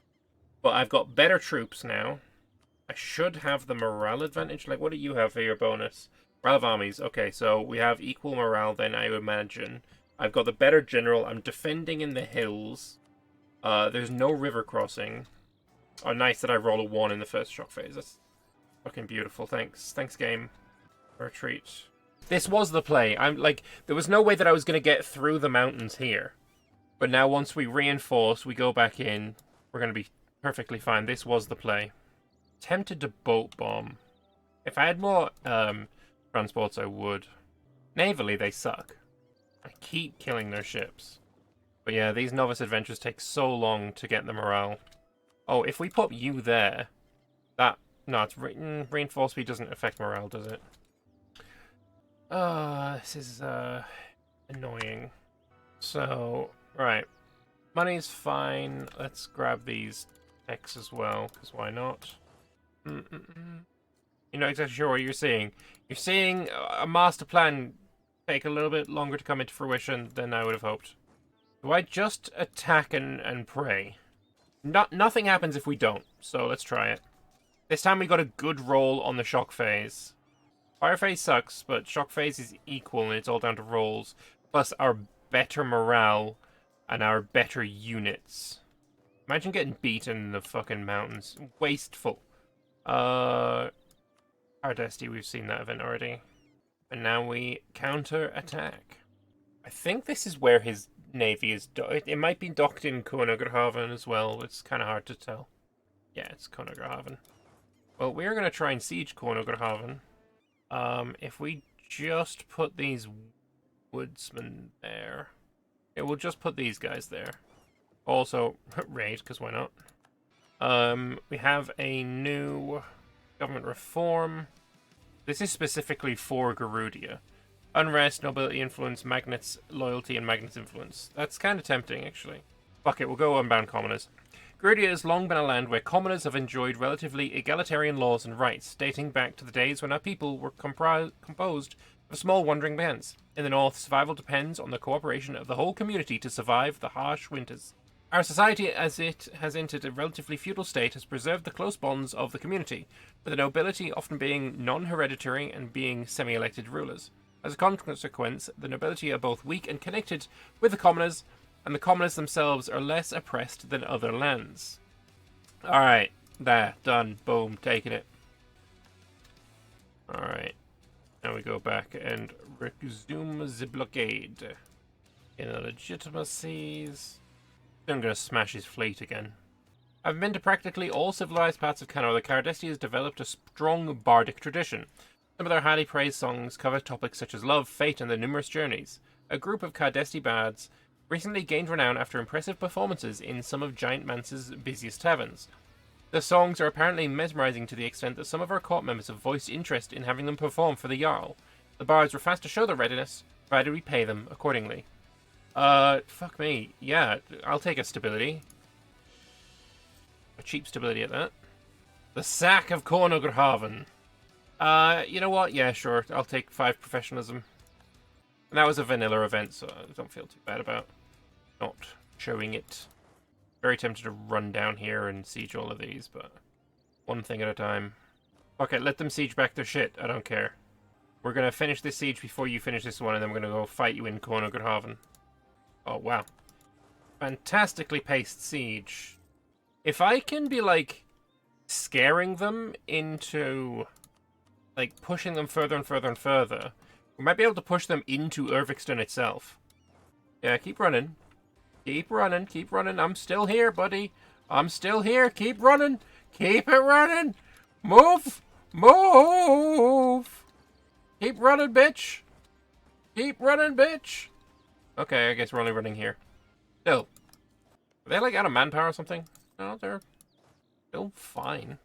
But I've got better troops now. I should have the morale advantage. Like, what do you have for your bonus? Morale of armies. Okay, so we have equal morale then, I imagine. I've got the better general. I'm defending in the hills. There's no river crossing. Oh, nice that I roll a 1 in the first shock phase. That's fucking beautiful. Thanks. Thanks, game. For a treat. This was the play. I'm like, there was no way that I was going to get through the mountains here. But now once we reinforce, we go back in, we're going to be perfectly fine. This was the play. Tempted to boat bomb. If I had more transports, I would. Navally, they suck. I keep killing their ships. But yeah, these novice adventures take so long to get the morale. Oh, if we put you there, that... No, it's reinforce speed doesn't affect morale, does it? This is annoying. So, right. Money's fine. Let's grab these X as well, because why not? You're not exactly sure what you're seeing. You're seeing a master plan take a little bit longer to come into fruition than I would have hoped. Do I just attack and pray? Nothing happens if we don't, so let's try it. This time we got a good roll on the shock phase. Fire phase sucks, but shock phase is equal and it's all down to rolls. Plus our better morale and our better units. Imagine getting beaten in the fucking mountains. Wasteful. Ardesti, we've seen that event already. And now we counter-attack. I think this is where his navy is docked. It might be docked in Konogerhaven as well. It's kind of hard to tell. Yeah, it's Konogerhaven. Well, we're going to try and siege Konogerhaven. If we just put these woodsmen there. Yeah, we'll just put these guys there. Also, raid, because why not? We have a new government reform. This is specifically for Garudia. Unrest, nobility influence, magnets loyalty, and magnets influence. That's kind of tempting, actually. Fuck it, we'll go unbound commoners. Garudia has long been a land where commoners have enjoyed relatively egalitarian laws and rights, dating back to the days when our people were composed of small wandering bands. In the north, survival depends on the cooperation of the whole community to survive the harsh winters. Our society, as it has entered a relatively feudal state, has preserved the close bonds of the community, with the nobility often being non-hereditary and being semi-elected rulers. As a consequence, the nobility are both weak and connected with the commoners, and the commoners themselves are less oppressed than other lands. Alright, there, done, boom, taking it. Alright, now we go back and resume the blockade. In the legitimacies. I'm going to smash his fleet again. I've been to practically all civilized parts of Canor. The Cardesti has developed a strong bardic tradition. Some of their highly praised songs cover topics such as love, fate, and their numerous journeys. A group of Cardesti bards recently gained renown after impressive performances in some of Giant Mance's busiest taverns. The songs are apparently mesmerizing to the extent that some of our court members have voiced interest in having them perform for the Jarl. The bards were fast to show their readiness, provided we pay them accordingly. Fuck me. Yeah, I'll take a stability. A cheap stability at that. The Sack of Konogerhaven. You know what? Yeah, sure. I'll take 5 professionalism. And that was a vanilla event, so I don't feel too bad about not showing it. Very tempted to run down here and siege all of these, but one thing at a time. Okay, let them siege back their shit. I don't care. We're gonna finish this siege before you finish this one, and then we're gonna go fight you in Konogerhaven. Oh, wow. Fantastically paced siege. If I can be, like, scaring them into, like, pushing them further and further and further, we might be able to push them into Urviksten itself. Yeah, keep running. Keep running, keep running. I'm still here, buddy. I'm still here. Keep running. Keep it running. Move. Move. Keep running, bitch. Keep running, bitch! Okay, I guess we're only running here. Still. Are they, like, out of manpower or something? No, they're still fine.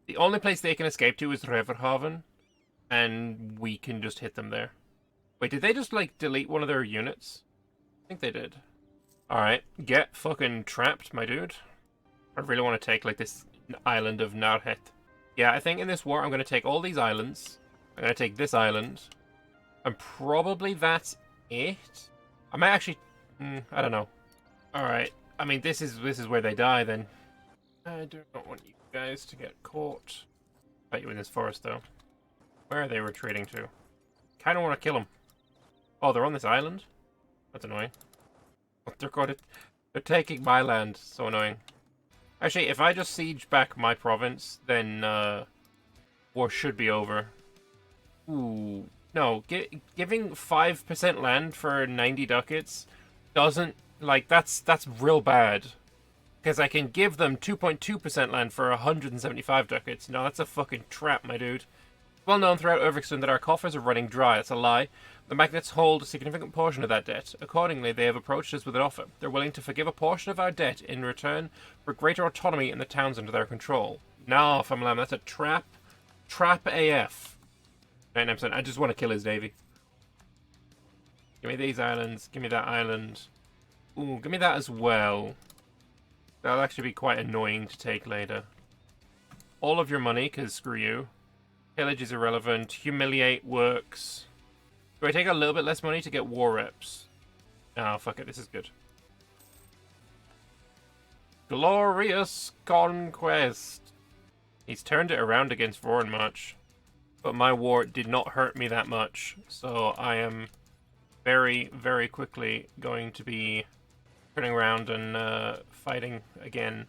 The only place they can escape to is Redevelopment, and we can just hit them there. Wait, did they just, like, delete one of their units? I think they did. Alright, get fucking trapped, my dude. I really want to take, like, this island of Narhet. Yeah, I think in this war I'm going to take all these islands. I'm going to take this island. And probably that's it. I might actually... I don't know. Alright. I mean, this is where they die, then. I do not want you guys to get caught. Bet you in this forest, though. Where are they retreating to? Kind of want to kill them. Oh, they're on this island? That's annoying. Oh, they're taking my land. So annoying. Actually, if I just siege back my province, then war should be over. Ooh. No, giving 5% land for 90 ducats doesn't... Like, that's real bad. Because I can give them 2.2% land for 175 ducats. No, that's a fucking trap, my dude. It's well known throughout Urviksten that our coffers are running dry. That's a lie. The magnates hold a significant portion of that debt. Accordingly, they have approached us with an offer. They're willing to forgive a portion of our debt in return for greater autonomy in the towns under their control. Nah, Famlam, that's a trap. Trap AF. 99%. I just want to kill his navy. Give me these islands. Give me that island. Ooh, give me that as well. That'll actually be quite annoying to take later. All of your money, because screw you. Pillage is irrelevant. Humiliate works. Do I take a little bit less money to get war reps? Oh, fuck it. This is good. Glorious conquest. He's turned it around against Voronmarch. But my war did not hurt me that much. So I am very, very quickly going to be turning around and fighting again.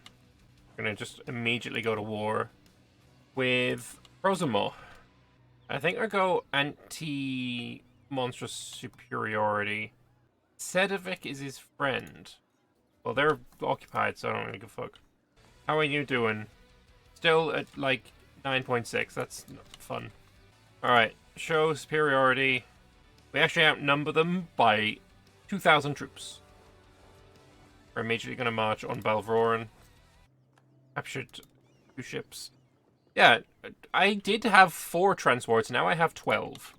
I'm going to just immediately go to war with Prosimor. I think I'll go anti-monstrous superiority. Sedovic is his friend. Well, they're occupied, so I don't really give a fuck. How are you doing? Still at, like, 9.6. That's not fun. Alright, show superiority. We actually outnumber them by 2,000 troops. We're immediately going to march on Balvroren. Captured 2 ships. Yeah, I did have 4 transports, now I have 12.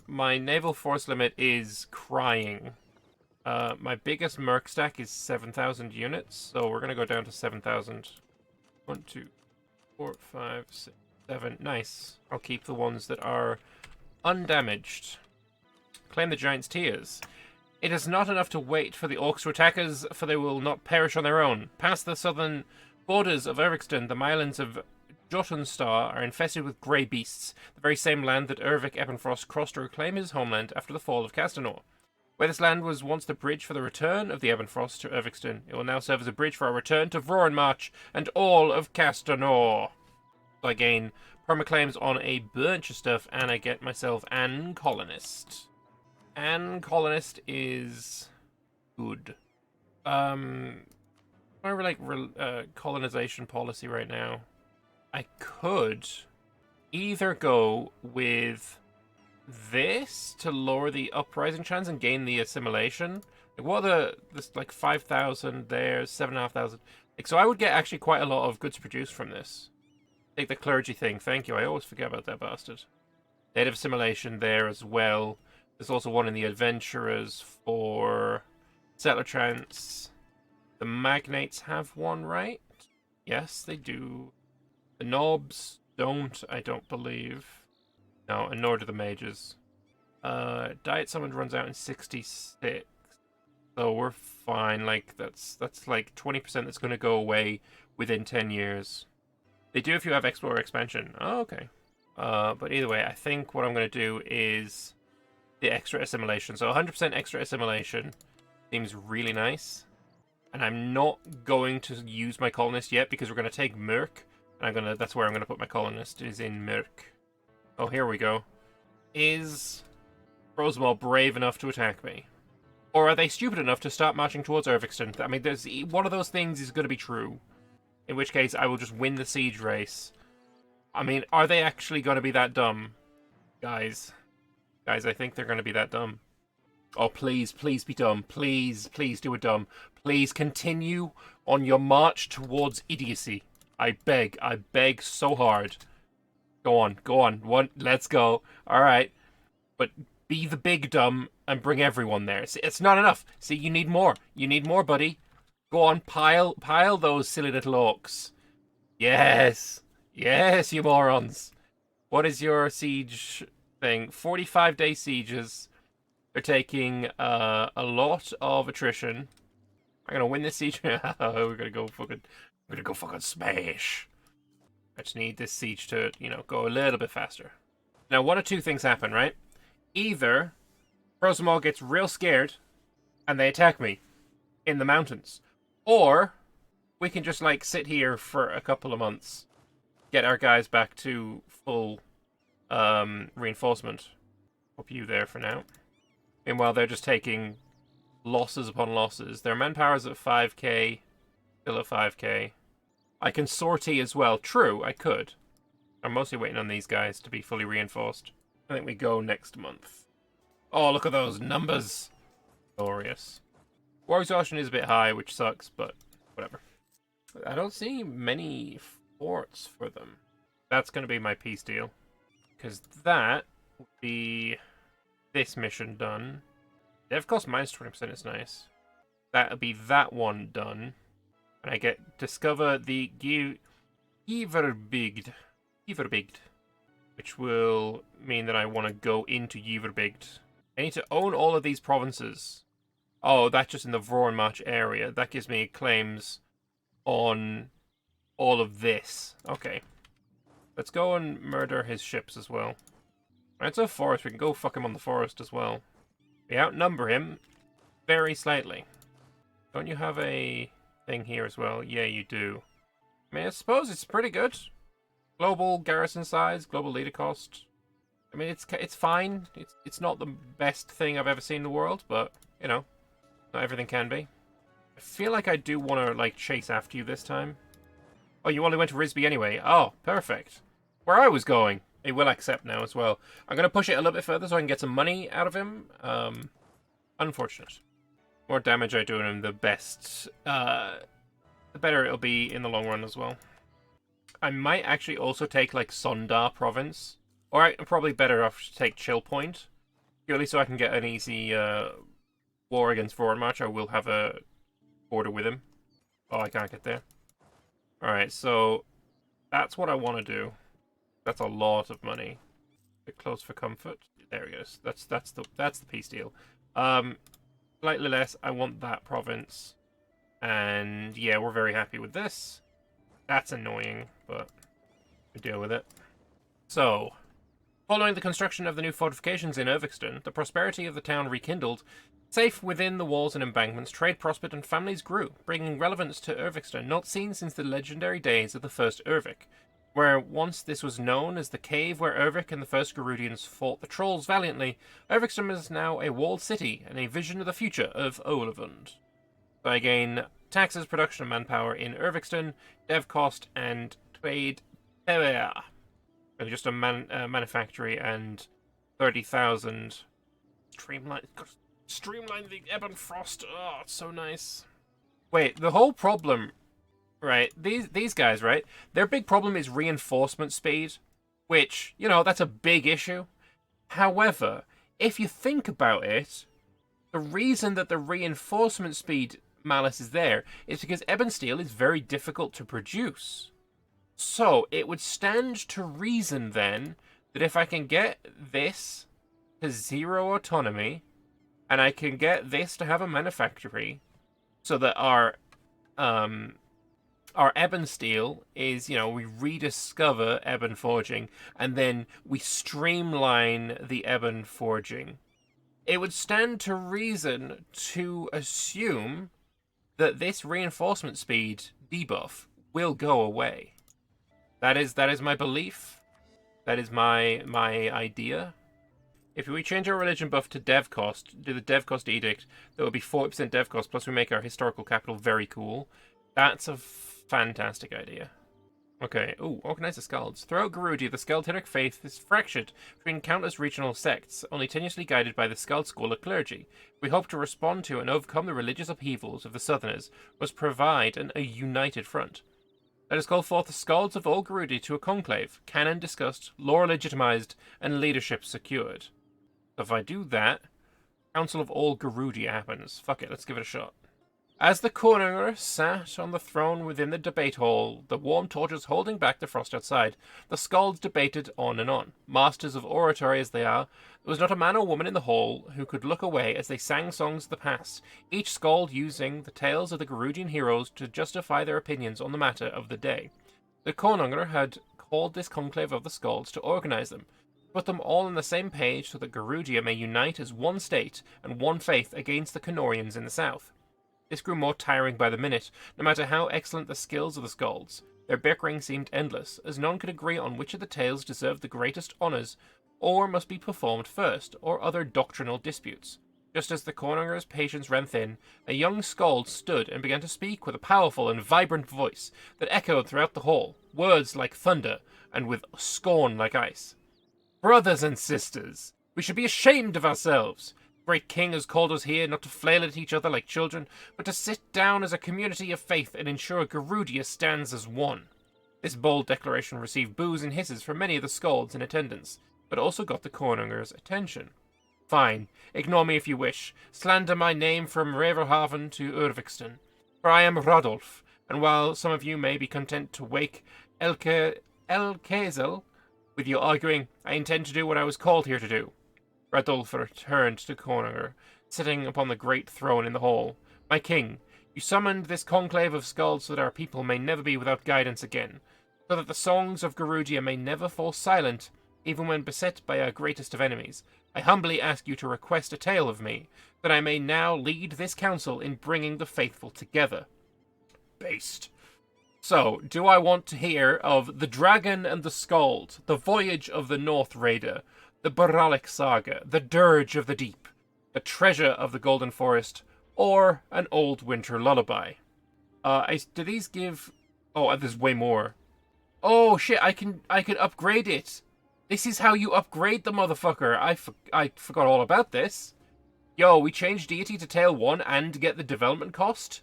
My naval force limit is crying. My biggest merc stack is 7,000 units, so we're going to go down to 7,000. 1, 2, 4, 5, 6, 7. Nice. I'll keep the ones that are undamaged. Claim the Giant's Tears. It is not enough to wait for the orcs to attack us, for they will not perish on their own. Past the southern borders of Urviksten, the islands of Jotunstar are infested with grey beasts, the very same land that Urvik Ebonfrost crossed to reclaim his homeland after the fall of Castanor. Where this land was once the bridge for the return of the Ebonfrost to Urviksten, it will now serve as a bridge for our return to Voronmarch and all of Castanor. So I gain permaclaims on a bunch of stuff, and I get myself an colonist. An colonist is good. Colonization policy right now. I could either go with this to lower the uprising chance and gain the assimilation. Like, what are this, like 5,000 there, 7,500. Like, so I would get actually quite a lot of goods produced from this. Take the clergy thing. Thank you. I always forget about that bastard. Native assimilation there as well. There's also one in the adventurers for settler chance. The magnates have one, right? Yes, they do. The knobs don't, I don't believe. No, and nor do the mages. Diet summon runs out in 66. So we're fine. Like, that's like 20% that's going to go away within 10 years. They do if you have Explorer expansion. Oh, okay. But either way, I think what I'm going to do is the extra assimilation. So 100% extra assimilation seems really nice. And I'm not going to use my colonist yet because we're going to take Merc. And that's where I'm going to put my colonist, is in Merc. Oh, here we go. Is Prosimor brave enough to attack me? Or are they stupid enough to start marching towards Urviksten? I mean, there's one of those things is going to be true. In which case, I will just win the siege race. I mean, are they actually going to be that dumb? Guys, Guys, I think they're going to be that dumb. Oh, please, please be dumb. Please, please do a dumb. Please continue on your march towards idiocy. I beg so hard. Go on, go on. Let's go. All right. But be the big dumb and bring everyone there. See, it's not enough. See, you need more. You need more, buddy. Go on, pile those silly little orcs. Yes. Yes, you morons. What is your siege thing? 45-day sieges. They're taking a lot of attrition. I'm gonna win this siege. We're gonna go fucking smash. I just need this siege to, go a little bit faster. Now, one of two things happen, right? Either Rosamond gets real scared and they attack me in the mountains, or we can just sit here for a couple of months, get our guys back to full reinforcement. Pop you there for now. Meanwhile, they're just taking losses upon losses. Their manpower's at 5k, still at 5k. I can sortie as well. True, I could. I'm mostly waiting on these guys to be fully reinforced. I think we go next month. Oh, look at those numbers. Glorious. War exhaustion is a bit high, which sucks, but whatever. I don't see many forts for them. That's going to be my peace deal. Because that would be this mission done. Dev cost minus 20% is nice. That'll be that one done. And I get discover the Giverbigd, which will mean that I want to go into Giverbigd. I need to own all of these provinces. Oh, that's just in the Vormarch area. That gives me claims on all of this. Okay. Let's go and murder his ships as well. It's a forest. We can go fuck him on the forest as well. We outnumber him very slightly. Don't you have a thing here as well? Yeah, you do. I mean, I suppose it's pretty good. Global garrison size, global leader cost. I mean, it's fine. It's not the best thing I've ever seen in the world, but, not everything can be. I feel like I do want to, chase after you this time. Oh, you only went to Risby anyway. Oh, perfect. Where I was going. He will accept now as well. I'm going to push it a little bit further so I can get some money out of him. Unfortunate. More damage I do to him, the best. The better it'll be in the long run as well. I might actually also take, Sondar province. Or I'm probably better off to take Chill Point. Purely so I can get an easy war against Vormarch. I will have a border with him. Oh, I can't get there. Alright, so that's what I want to do. That's a lot of money. A bit close for comfort. There he goes. That's the peace deal. Slightly less. I want that province. And yeah, we're very happy with this. That's annoying, but we deal with it. So, following the construction of the new fortifications in Urviksten, the prosperity of the town rekindled. Safe within the walls and embankments, trade prospered and families grew, bringing relevance to Urviksten not seen since the legendary days of the first Urvik, where once this was known as the cave where Urvik and the first Garudians fought the trolls valiantly. Urviksten is now a walled city and a vision of the future of Olivund. So I gain taxes, production, and manpower in Urviksten, dev cost, and trade power. And just a manufactory and 30,000. Streamline the Ebonfrost. Oh, it's so nice. Wait, the whole problem, right? These guys, right? Their big problem is reinforcement speed, which, that's a big issue. However, if you think about it, the reason that the reinforcement speed malus is there is because ebon steel is very difficult to produce. So, it would stand to reason then that if I can get this to 0 autonomy, and I can get this to have a manufactory, so that our ebon steel is, we rediscover ebon forging, and then we streamline the ebon forging. It would stand to reason to assume that this reinforcement speed debuff will go away. That is my belief. That is my idea. If we change our religion buff to dev cost, do the dev cost edict, there will be 40% dev cost, plus we make our historical capital very cool. That's a fantastic idea. Okay. Ooh, organize the Skalds. Throughout Gerudia, the Skaldhic faith is fractured between countless regional sects, only tenuously guided by the Skald school of clergy. We hope to respond to and overcome the religious upheavals of the Southerners, must provide a united front. Let us call forth the Skalds of all Gerudia to a conclave, canon discussed, lore legitimized, and leadership secured. So if I do that, Council of all Gerudia happens. Fuck it, let's give it a shot. As the Conungur sat on the throne within the debate hall, the warm torches holding back the frost outside, the Skalds debated on and on. Masters of oratory as they are, there was not a man or woman in the hall who could look away as they sang songs of the past, each Skald using the tales of the Gerudian heroes to justify their opinions on the matter of the day. The Conungur had called this conclave of the Skalds to organize them, to put them all on the same page so that Gerudia may unite as one state and one faith against the Canorians in the south. This grew more tiring by the minute, no matter how excellent the skills of the Skalds. Their bickering seemed endless, as none could agree on which of the tales deserved the greatest honours, or must be performed first, or other doctrinal disputes. Just as the Conunger's patience ran thin, a young Skald stood and began to speak with a powerful and vibrant voice that echoed throughout the hall, words like thunder, and with scorn like ice. Brothers and sisters, we should be ashamed of ourselves. Great King has called us here not to flail at each other like children, but to sit down as a community of faith and ensure Gerudia stands as one. This bold declaration received boos and hisses from many of the Skalds in attendance, but also got the Conunger's attention. Fine, ignore me if you wish. Slander my name from Revelhaven to Urviksten, for I am Rodolf, and while some of you may be content to wake Elkezel with your arguing, I intend to do what I was called here to do. Radulf returned to Conungur, sitting upon the great throne in the hall. My king, you summoned this conclave of Skalds so that our people may never be without guidance again, so that the songs of Gerudia may never fall silent, even when beset by our greatest of enemies. I humbly ask you to request a tale of me, that I may now lead this council in bringing the faithful together. Based. So, do I want to hear of the Dragon and the Skald, the Voyage of the North Raider, the Boralic Saga, the Dirge of the Deep, the Treasure of the Golden Forest, or an old winter lullaby? Do these give... Oh, there's way more. Oh shit, I can upgrade it. This is how you upgrade the motherfucker. I forgot all about this. Yo, we changed deity to tail 1 and get the development cost?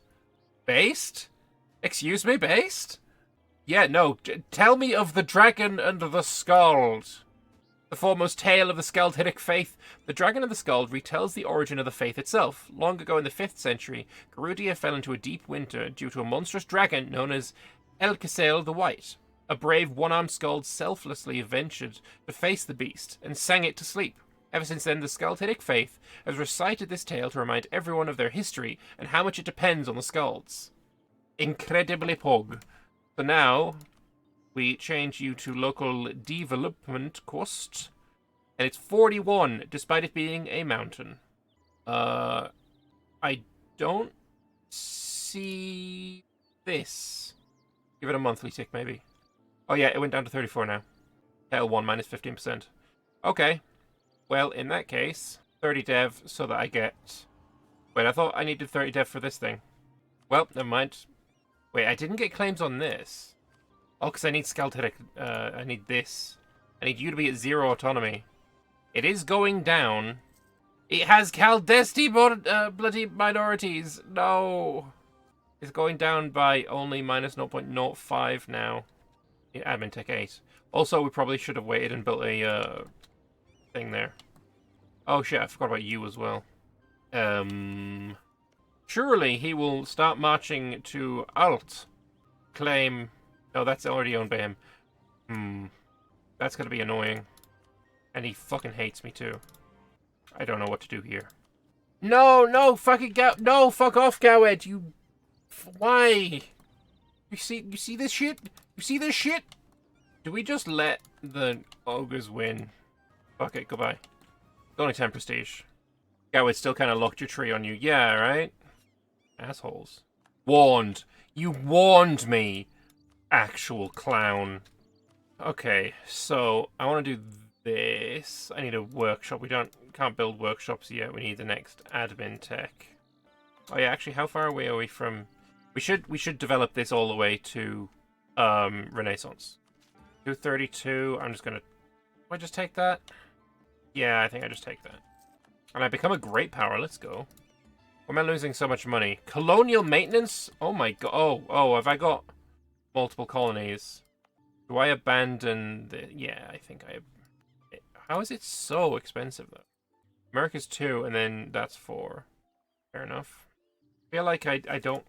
Based? Excuse me, based? Yeah, no, tell me of the Dragon and the Skald. The foremost tale of the Skaldhic faith, the Dragon of the Skald retells the origin of the faith itself. Long ago in the 5th century, Gerudia fell into a deep winter due to a monstrous dragon known as Elkezel the White. A brave one-armed Skald selflessly ventured to face the beast and sang it to sleep. Ever since then, the Skaldhic faith has recited this tale to remind everyone of their history and how much it depends on the Skalds. Incredibly pog. So now we change you to local development cost, and it's 41, despite it being a mountain. I don't see this. Give it a monthly tick, maybe. Oh yeah, it went down to 34 now. Tail 1 minus 15%. Okay. Well, in that case, 30 dev so that I get... Wait, I thought I needed 30 dev for this thing. Well, never mind. Wait, I didn't get claims on this. Oh, because I need Skaldhic. I need this. I need you to be at 0 autonomy. It is going down. It has Caldesti bloody minorities. No. It's going down by only minus 0.05 now. Admin Tech 8. Also, we probably should have waited and built a thing there. Oh shit, I forgot about you as well. Surely he will start marching to Alt. Claim... No, that's already owned by him. That's gonna be annoying. And he fucking hates me too. I don't know what to do here. No, fucking no, fuck off, Gowed, you... Why? You see this shit? You see this shit? Do we just let the ogres win? Fuck it, goodbye. It's only 10 prestige. Gowed still kind of locked your tree on you. Yeah, right? Assholes. Warned. You warned me. Actual clown. Okay, so I want to do this. I need a workshop. We can't build workshops yet. We need the next admin tech. Oh yeah, actually, how far away are we from... We should develop this all the way to Renaissance. 232. I'm just gonna... Do I just take that? Yeah, I think I just take that. And I become a great power. Let's go. Why am I losing so much money? Colonial maintenance? Oh my god. Oh, have I got multiple colonies? Do I abandon the... Yeah, I think I... How is it so expensive, though? America's 2, and then that's 4. Fair enough. I feel like I don't...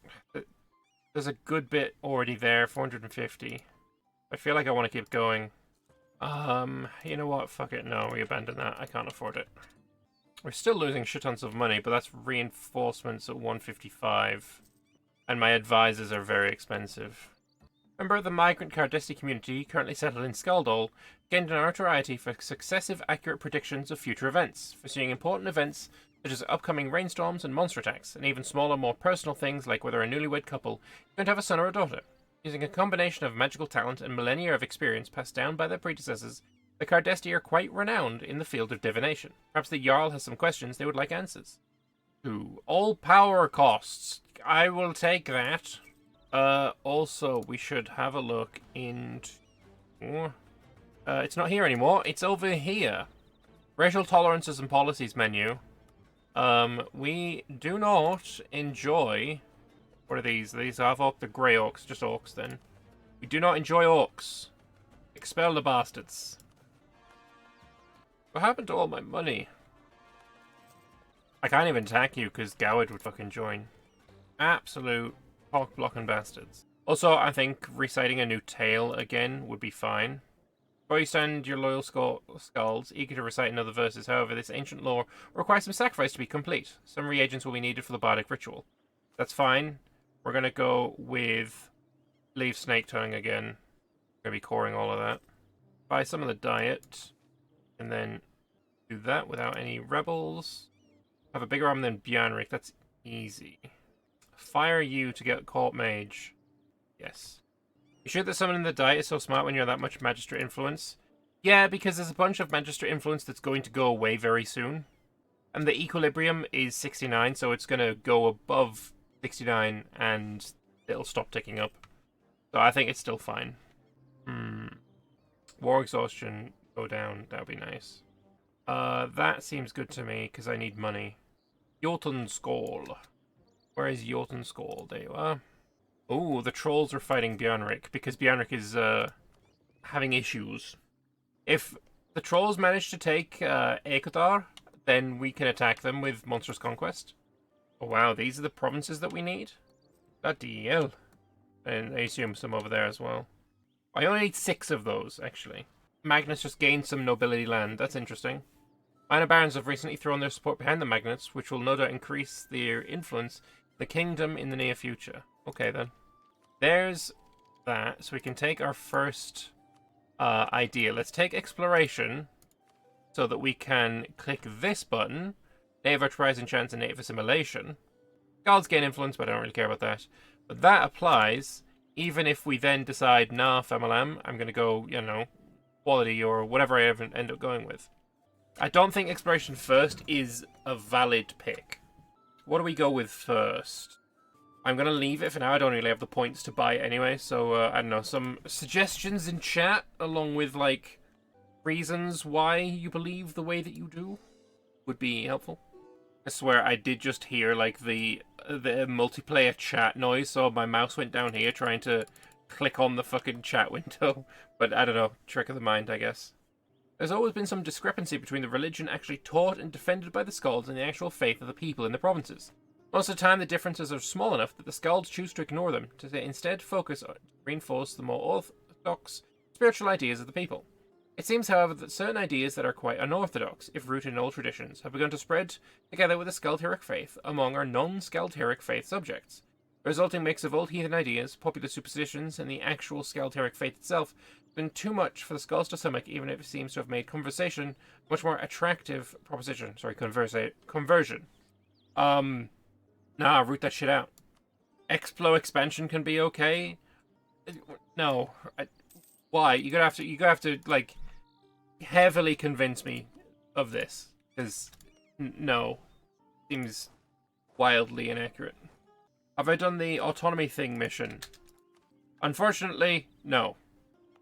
There's a good bit already there, 450. I feel like I want to keep going. You know what? Fuck it. No, we abandon that. I can't afford it. We're still losing shit tons of money, but that's reinforcements at 155. And my advisors are very expensive. Member of the migrant Cardesti community, currently settled in Skaldol, gained an notoriety for successive accurate predictions of future events, foreseeing important events such as upcoming rainstorms and monster attacks, and even smaller, more personal things like whether a newlywed couple is going to have a son or a daughter. Using a combination of magical talent and millennia of experience passed down by their predecessors, the Cardesti are quite renowned in the field of divination. Perhaps the Jarl has some questions they would like answers. To all power costs. I will take that. Also, we should have a look into... it's not here anymore. It's over here. Racial tolerances and policies menu. We do not enjoy... What are these? These are half-orc, the grey orcs, just orcs then. We do not enjoy orcs. Expel the bastards. What happened to all my money? I can't even attack you because Goward would fucking join. Absolute cock-blocking bastards. Also, I think reciting a new tale again would be fine. Before you stand your loyal skulls, eager to recite another verses. However, this ancient lore requires some sacrifice to be complete. Some reagents will be needed for the bardic ritual. That's fine. We're going to go with leave snake tongue again. We're going to be coring all of that. Buy some of the diet. And then do that without any rebels. Have a bigger arm than Bjarnrik. That's easy. Fire you to get court mage. Yes. You sure that someone in the diet is so smart when you're that much magistrate influence? Yeah, because there's a bunch of magistrate influence that's going to go away very soon. And the equilibrium is 69, so it's going to go above 69 and it'll stop ticking up. So I think it's still fine. War exhaustion, go down. That would be nice. That seems good to me because I need money. Jotunskål. Where is Jotunskål? There you are. Oh, the trolls are fighting Bjarnrik because Bjarnrik is having issues. If the trolls manage to take Ekotar, then we can attack them with Monstrous Conquest. Oh wow, these are the provinces that we need? Bloody hell. And I assume some over there as well. I only need 6 of those, actually. Magnets just gained some nobility land. That's interesting. Minor barons have recently thrown their support behind the Magnets, which will no doubt increase their influence in the kingdom in the near future. Okay, then. There's that. So we can take our first idea. Let's take exploration so that we can click this button. Native Enterprise Chance and Native Assimilation. Gods gain influence, but I don't really care about that. But that applies even if we then decide, nah, Femalam, I'm going to go, you know, quality or whatever I end up going with. I don't think exploration first is a valid pick. What do we go with first? I'm going to leave it for now. I don't really have the points to buy it anyway. So, I don't know, some suggestions in chat along with, like, reasons why you believe the way that you do would be helpful. I swear I did just hear, like, the multiplayer chat noise, so my mouse went down here trying to click on the fucking chat window. But I don't know, trick of the mind, I guess. There's always been some discrepancy between the religion actually taught and defended by the Skalds and the actual faith of the people in the provinces. Most of the time, the differences are small enough that the Skalds choose to ignore them, to instead focus on reinforce the more orthodox spiritual ideas of the people. It seems, however, that certain ideas that are quite unorthodox, if rooted in old traditions, have begun to spread together with the Skaldheric faith among our non-Skaldheric faith subjects. The resulting mix of old heathen ideas, popular superstitions, and the actual Skaldheric faith itself has been too much for the Skalds to stomach, even if it seems to have made conversation a much more attractive proposition. Sorry, conversion. Nah, root that shit out. Explo expansion can be okay. No, why? You're gonna have to like heavily convince me of this, because no, seems wildly inaccurate. Have I done the autonomy thing mission? Unfortunately, no.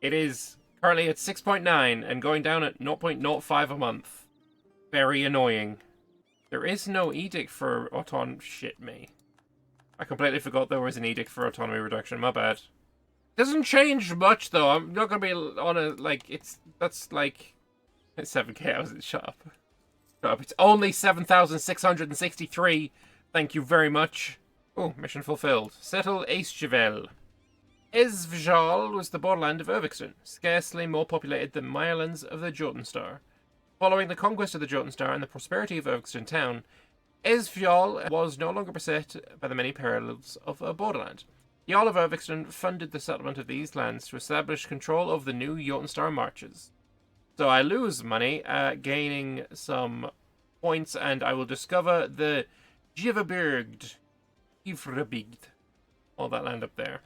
It is currently at 6.9 and going down at 0.05 a month. Very annoying. There is no edict for autonomy. Shit me. I completely forgot there was an edict for autonomy reduction. My bad. Doesn't change much though. I'm not gonna be on a that's like it's 7k. I was shut up. Shut up. It's only 7,663. Thank you very much. Oh, mission fulfilled. Settle Aesjavel. Esvjal was the borderland of Urviksten, scarcely more populated than my islands of the Jotenstar. Following the conquest of the Jotenstar and the prosperity of Urviksten town, Esvjal was no longer beset by the many perils of a borderland. The Jarl of Urviksten funded the settlement of these lands to establish control of the new Jotenstar marches. So I lose money, gaining some points, and I will discover the Giverbergd, all that land up there.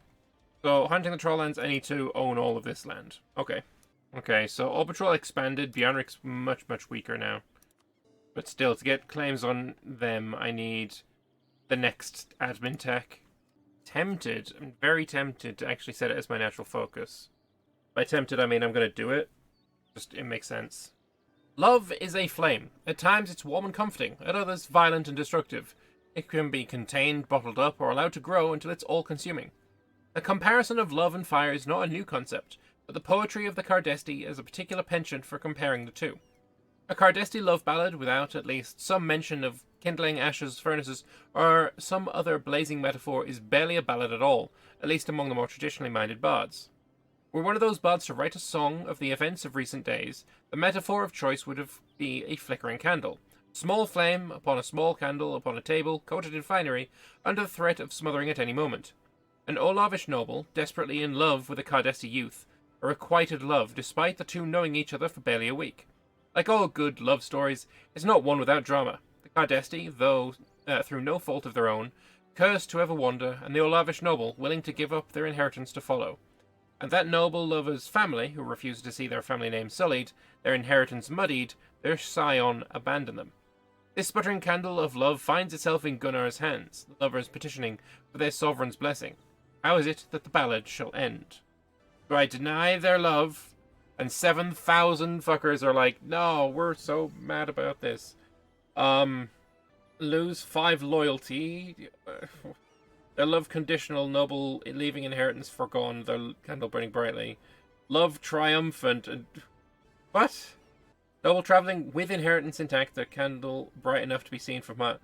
So, hunting the troll lands, I need to own all of this land. Okay. Okay, so All Patrol expanded. Bjornrik's much, much weaker now. But still, to get claims on them, I need the next admin tech. Tempted. I'm very tempted to actually set it as my natural focus. By tempted, I mean I'm going to do it. Just, it makes sense. Love is a flame. At times it's warm and comforting. At others, violent and destructive. It can be contained, bottled up, or allowed to grow until it's all-consuming. The comparison of love and fire is not a new concept, but the poetry of the Cardesti is a particular penchant for comparing the two. A Cardesti love ballad without at least some mention of kindling, ashes, furnaces, or some other blazing metaphor is barely a ballad at all, at least among the more traditionally minded bards. Were one of those bards to write a song of the events of recent days, the metaphor of choice would be a flickering candle. Small flame upon a small candle upon a table, coated in finery, under the threat of smothering at any moment. An Olavish noble, desperately in love with a Cardesti youth, a requited love, despite the two knowing each other for barely a week. Like all good love stories, it's not one without drama. The Cardesti, though through no fault of their own, cursed to ever wander, and the Olavish noble willing to give up their inheritance to follow. And that noble lover's family, who refused to see their family name sullied, their inheritance muddied, their scion abandon them. This sputtering candle of love finds itself in Gunnar's hands, the lovers petitioning for their sovereign's blessing. How is it that the ballad shall end? Do I deny their love? And 7,000 fuckers are like, no, we're so mad about this. Lose 5 loyalty. Their love conditional, noble, leaving inheritance forgone, their candle burning brightly. Love triumphant, and... What? Noble travelling with inheritance intact, their candle bright enough to be seen from my...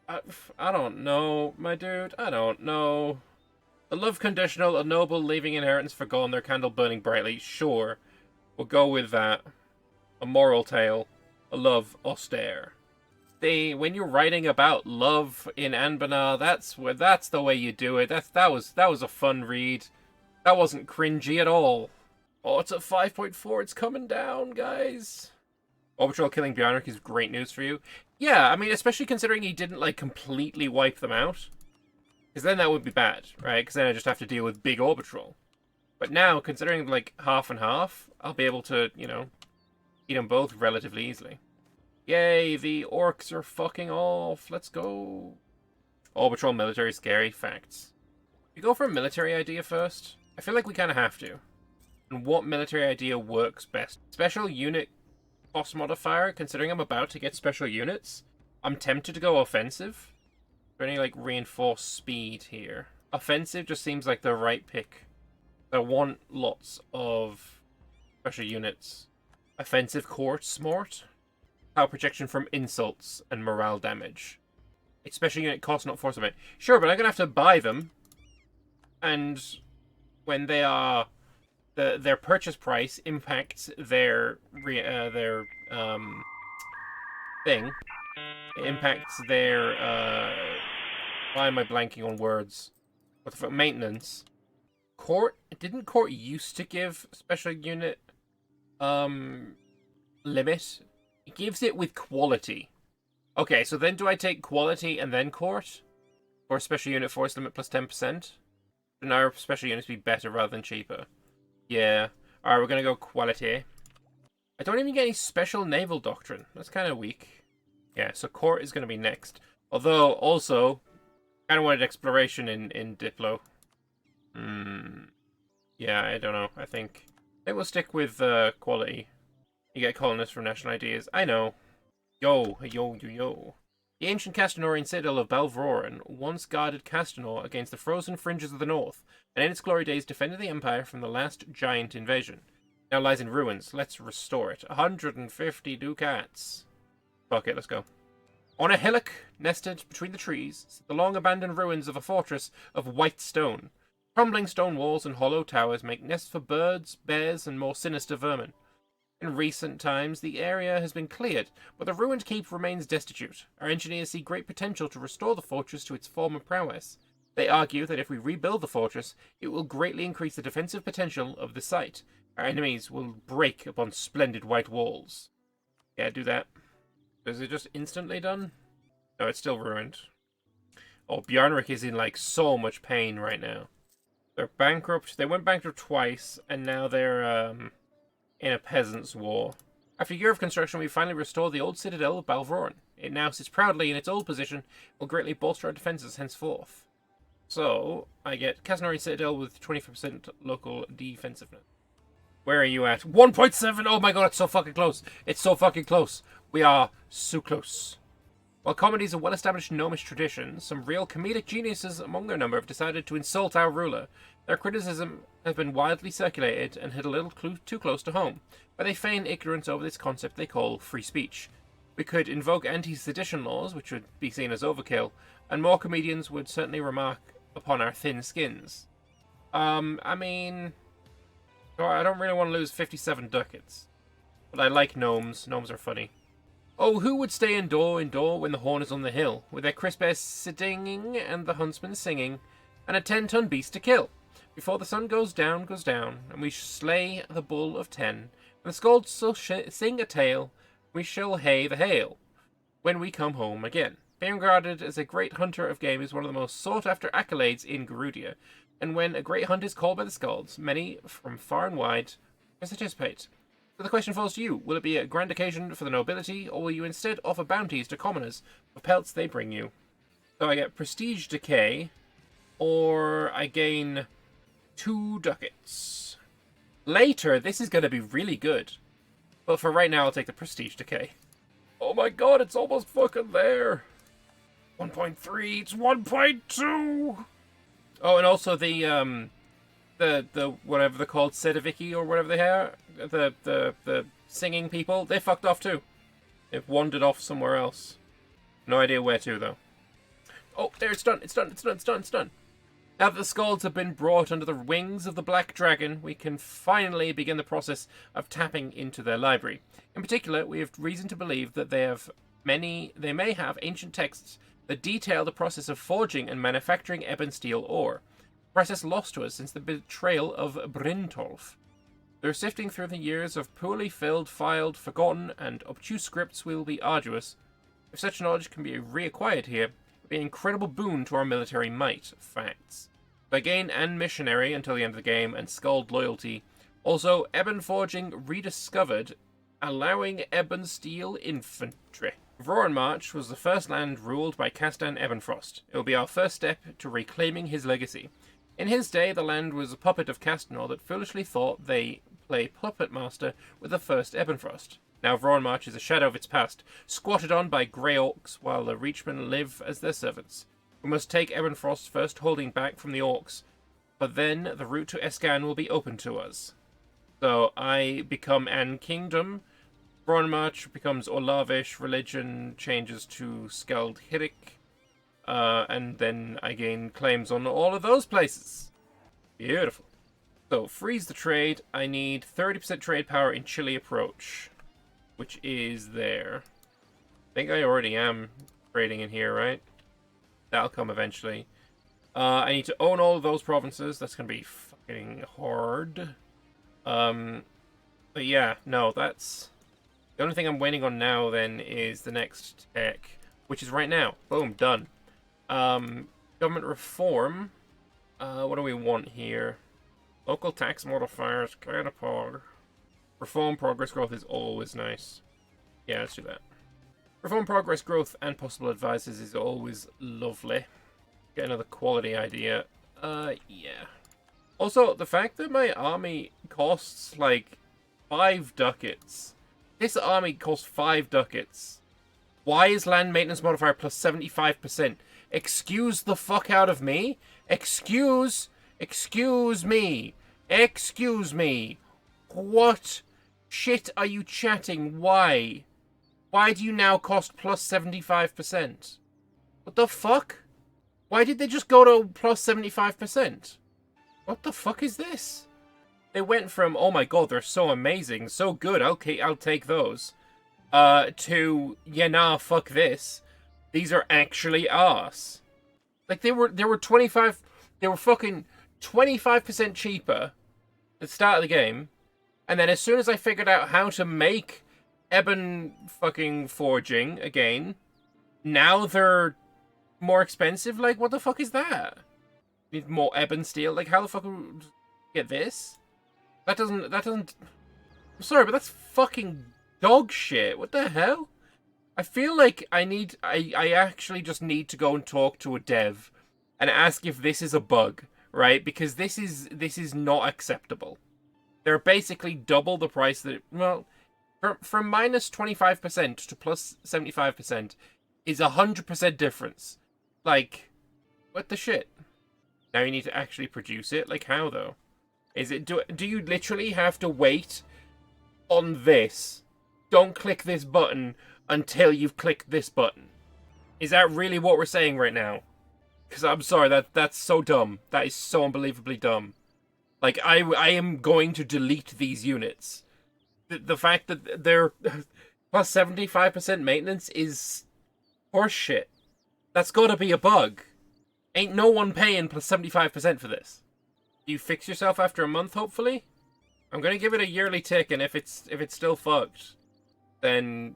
I don't know, my dude. I don't know. A love conditional, a noble leaving inheritance forgone, their candle burning brightly. Sure. We'll go with that. A moral tale. A love austere. See, when you're writing about love in Anbennar, that's the way you do it. That was a fun read. That wasn't cringy at all. Oh, it's at 5.4. It's coming down, guys. Orbital killing Bjornrik is great news for you. Yeah, I mean, especially considering he didn't, like, completely wipe them out. Because then that would be bad, right? Because then I just have to deal with big Orbital. But now, considering, like, half and half, I'll be able to, you know, eat them both relatively easily. Yay, the orcs are fucking off. Let's go. Orbital military scary facts. We go for a military idea first? I feel like we kind of have to. And what military idea works best? Special unit cost modifier, considering I'm about to get special units. I'm tempted to go offensive. For any, like, reinforced speed here. Offensive just seems like the right pick. I want lots of special units. Offensive court smart. Power protection from insults and morale damage. A special unit cost, not force event. Sure, but I'm gonna have to buy them. And when they are... their purchase price impacts their thing. It impacts their why am I blanking on words? What the fuck? Maintenance. Didn't court used to give special unit limit? It gives it with quality. Okay, so then do I take quality and then court? Or special unit force limit plus 10%? Shouldn't our special units be better rather than cheaper? Yeah. Alright, we're gonna go quality. I don't even get any special naval doctrine. That's kind of weak. Yeah, so court is gonna be next. Although, also, kind of wanted exploration in Diplo. Yeah, I don't know. I think we'll stick with quality. You get colonists from national ideas. I know. Yo, yo, yo, yo. The ancient Castanorian citadel of Balvroran once guarded Castanor against the frozen fringes of the north, and in its glory days defended the empire from the last giant invasion. Now lies in ruins. Let's restore it. 150 ducats. Fuck it, let's go. On a hillock nested between the trees, sit the long-abandoned ruins of a fortress of white stone. Crumbling stone walls and hollow towers make nests for birds, bears, and more sinister vermin. In recent times, the area has been cleared, but the ruined keep remains destitute. Our engineers see great potential to restore the fortress to its former prowess. They argue that if we rebuild the fortress, it will greatly increase the defensive potential of the site. Our enemies will break upon splendid white walls. Yeah, do that. Is it just instantly done? No, it's still ruined. Oh, Bjarnrik is in, like, so much pain right now. They're bankrupt. They went bankrupt twice, and now they're, in a peasants' war. After a year of construction, we finally restored the old citadel of Balvroran. It now sits proudly in its old position, will greatly bolster our defences henceforth. So, I get Castanorian citadel with 25% local defensiveness. Where are you at? 1.7! Oh my god, it's so fucking close! It's so fucking close! We are so close. While comedy is a well-established gnomish tradition, some real comedic geniuses among their number have decided to insult our ruler. Their criticism has been widely circulated and hit a little too close to home, but they feign ignorance over this concept they call free speech. We could invoke anti-sedition laws, which would be seen as overkill, and more comedians would certainly remark upon our thin skins. I mean, I don't really want to lose 57 ducats, but I like gnomes. Gnomes are funny. Oh, who would stay indoor when the horn is on the hill, with their crisp air singing and the huntsman singing, and a 10-ton beast to kill? Before the sun goes down, and we slay the bull of 10, and the skalds shall sing a tale, we shall hay the hail, when we come home again. Being regarded as a great hunter of game is one of the most sought-after accolades in Garudia, and when a great hunt is called by the skalds, many from far and wide participate. So the question falls to you. Will it be a grand occasion for the nobility, or will you instead offer bounties to commoners for pelts they bring you? So I get prestige decay, or I gain 2 ducats. Later, this is going to be really good. But for right now, I'll take the prestige decay. Oh my god, it's almost fucking there. 1.3, it's 1.2! Oh, and also the whatever they're called, Sediviki or whatever they are, the singing people, they fucked off too. They've wandered off somewhere else. No idea where to, though. Oh, there, it's done. Now that the skalds have been brought under the wings of the Black Dragon, we can finally begin the process of tapping into their library. In particular, we have reason to believe that they may have ancient texts that detail the process of forging and manufacturing ebon steel ore. Process lost to us since the betrayal of Bryntolf. Their sifting through the years of poorly filled, filed, forgotten, and obtuse scripts will be arduous. If such knowledge can be reacquired here, it will be an incredible boon to our military might. Facts. By gain and missionary until the end of the game, and skald loyalty. Also, ebon forging rediscovered, allowing ebon steel infantry. Roran March was the first land ruled by Kastan Ebonfrost. It will be our first step to reclaiming his legacy. In his day, the land was a puppet of Castanor that foolishly thought they play puppet master with the first Ebonfrost. Now Vornmarch is a shadow of its past, squatted on by grey orcs while the Reachmen live as their servants. We must take Ebonfrost's first holding back from the orcs, but then the route to Escann will be open to us. So I become An Kingdom, Vornmarch becomes Olavish, religion changes to Skaldhirik, and then I gain claims on all of those places. Beautiful. So, freeze the trade. I need 30% trade power in Chile Approach, which is there. I think I already am trading in here, right? That'll come eventually. I need to own all of those provinces. That's going to be fucking hard. But yeah, no, that's... The only thing I'm waiting on now, then, is the next tech, which is right now. Boom, done. Government reform. What do we want here? Local tax modifiers, kind of pog. Reform progress growth is always nice. Yeah, let's do that. Reform progress growth and possible advisors is always lovely. Get another quality idea. Yeah. Also, the fact that my army costs, like, 5 ducats. This army costs 5 ducats. Why is land maintenance modifier plus 75%? Excuse the fuck out of me? Excuse me. Excuse me. What shit are you chatting? Why? Why do you now cost plus 75%? What the fuck? Why did they just go to plus 75%? What the fuck is this? They went from, oh my god, they're so amazing, so good, okay, I'll take those, to, yeah, nah, fuck this. These are actually arse. Like, they were fucking 25% cheaper at the start of the game, and then as soon as I figured out how to make ebon fucking forging again, now they're more expensive? Like, what the fuck is that? Need more ebon steel? Like, how the fuck would get this? That doesn't... I'm sorry, but that's fucking dog shit. What the hell? I feel like I actually just need to go and talk to a dev and ask if this is a bug, right? Because this is not acceptable. They're basically double the price that... Well, from minus 25% to plus 75% is 100% difference. Like, what the shit? Now you need to actually produce it? Like, how, though? Is it... Do you literally have to wait on this? Don't click this button until you've clicked this button. Is that really what we're saying right now? Because I'm sorry, that's so dumb. That is so unbelievably dumb. Like, I am going to delete these units. The fact that they're plus 75% maintenance is horseshit. That's gotta be a bug. Ain't no one paying plus 75% for this. You fix yourself after a month, hopefully? I'm gonna give it a yearly tick, and if it's still fucked, then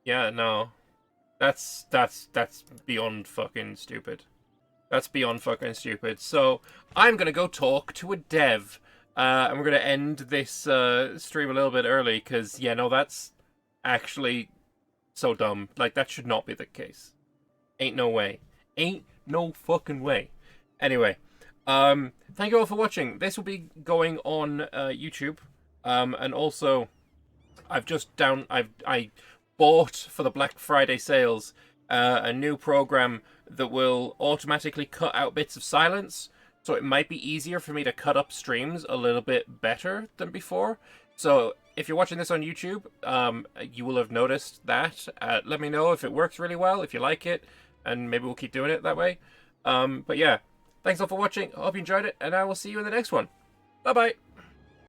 yeah, no. That's beyond fucking stupid. That's beyond fucking stupid. So I'm gonna go talk to a dev. And we're gonna end this stream a little bit early, because yeah, no, that's actually so dumb. Like, that should not be the case. Ain't no way. Ain't no fucking way. Anyway, thank you all for watching. This will be going on YouTube, and also I bought for the Black Friday sales a new program that will automatically cut out bits of silence, so it might be easier for me to cut up streams a little bit better than before. So if you're watching this on YouTube, you will have noticed that. Let me know if it works really well, if you like it, and maybe we'll keep doing it that way. But yeah, thanks all for watching. I hope you enjoyed it, and I will see you in the next one. Bye-bye.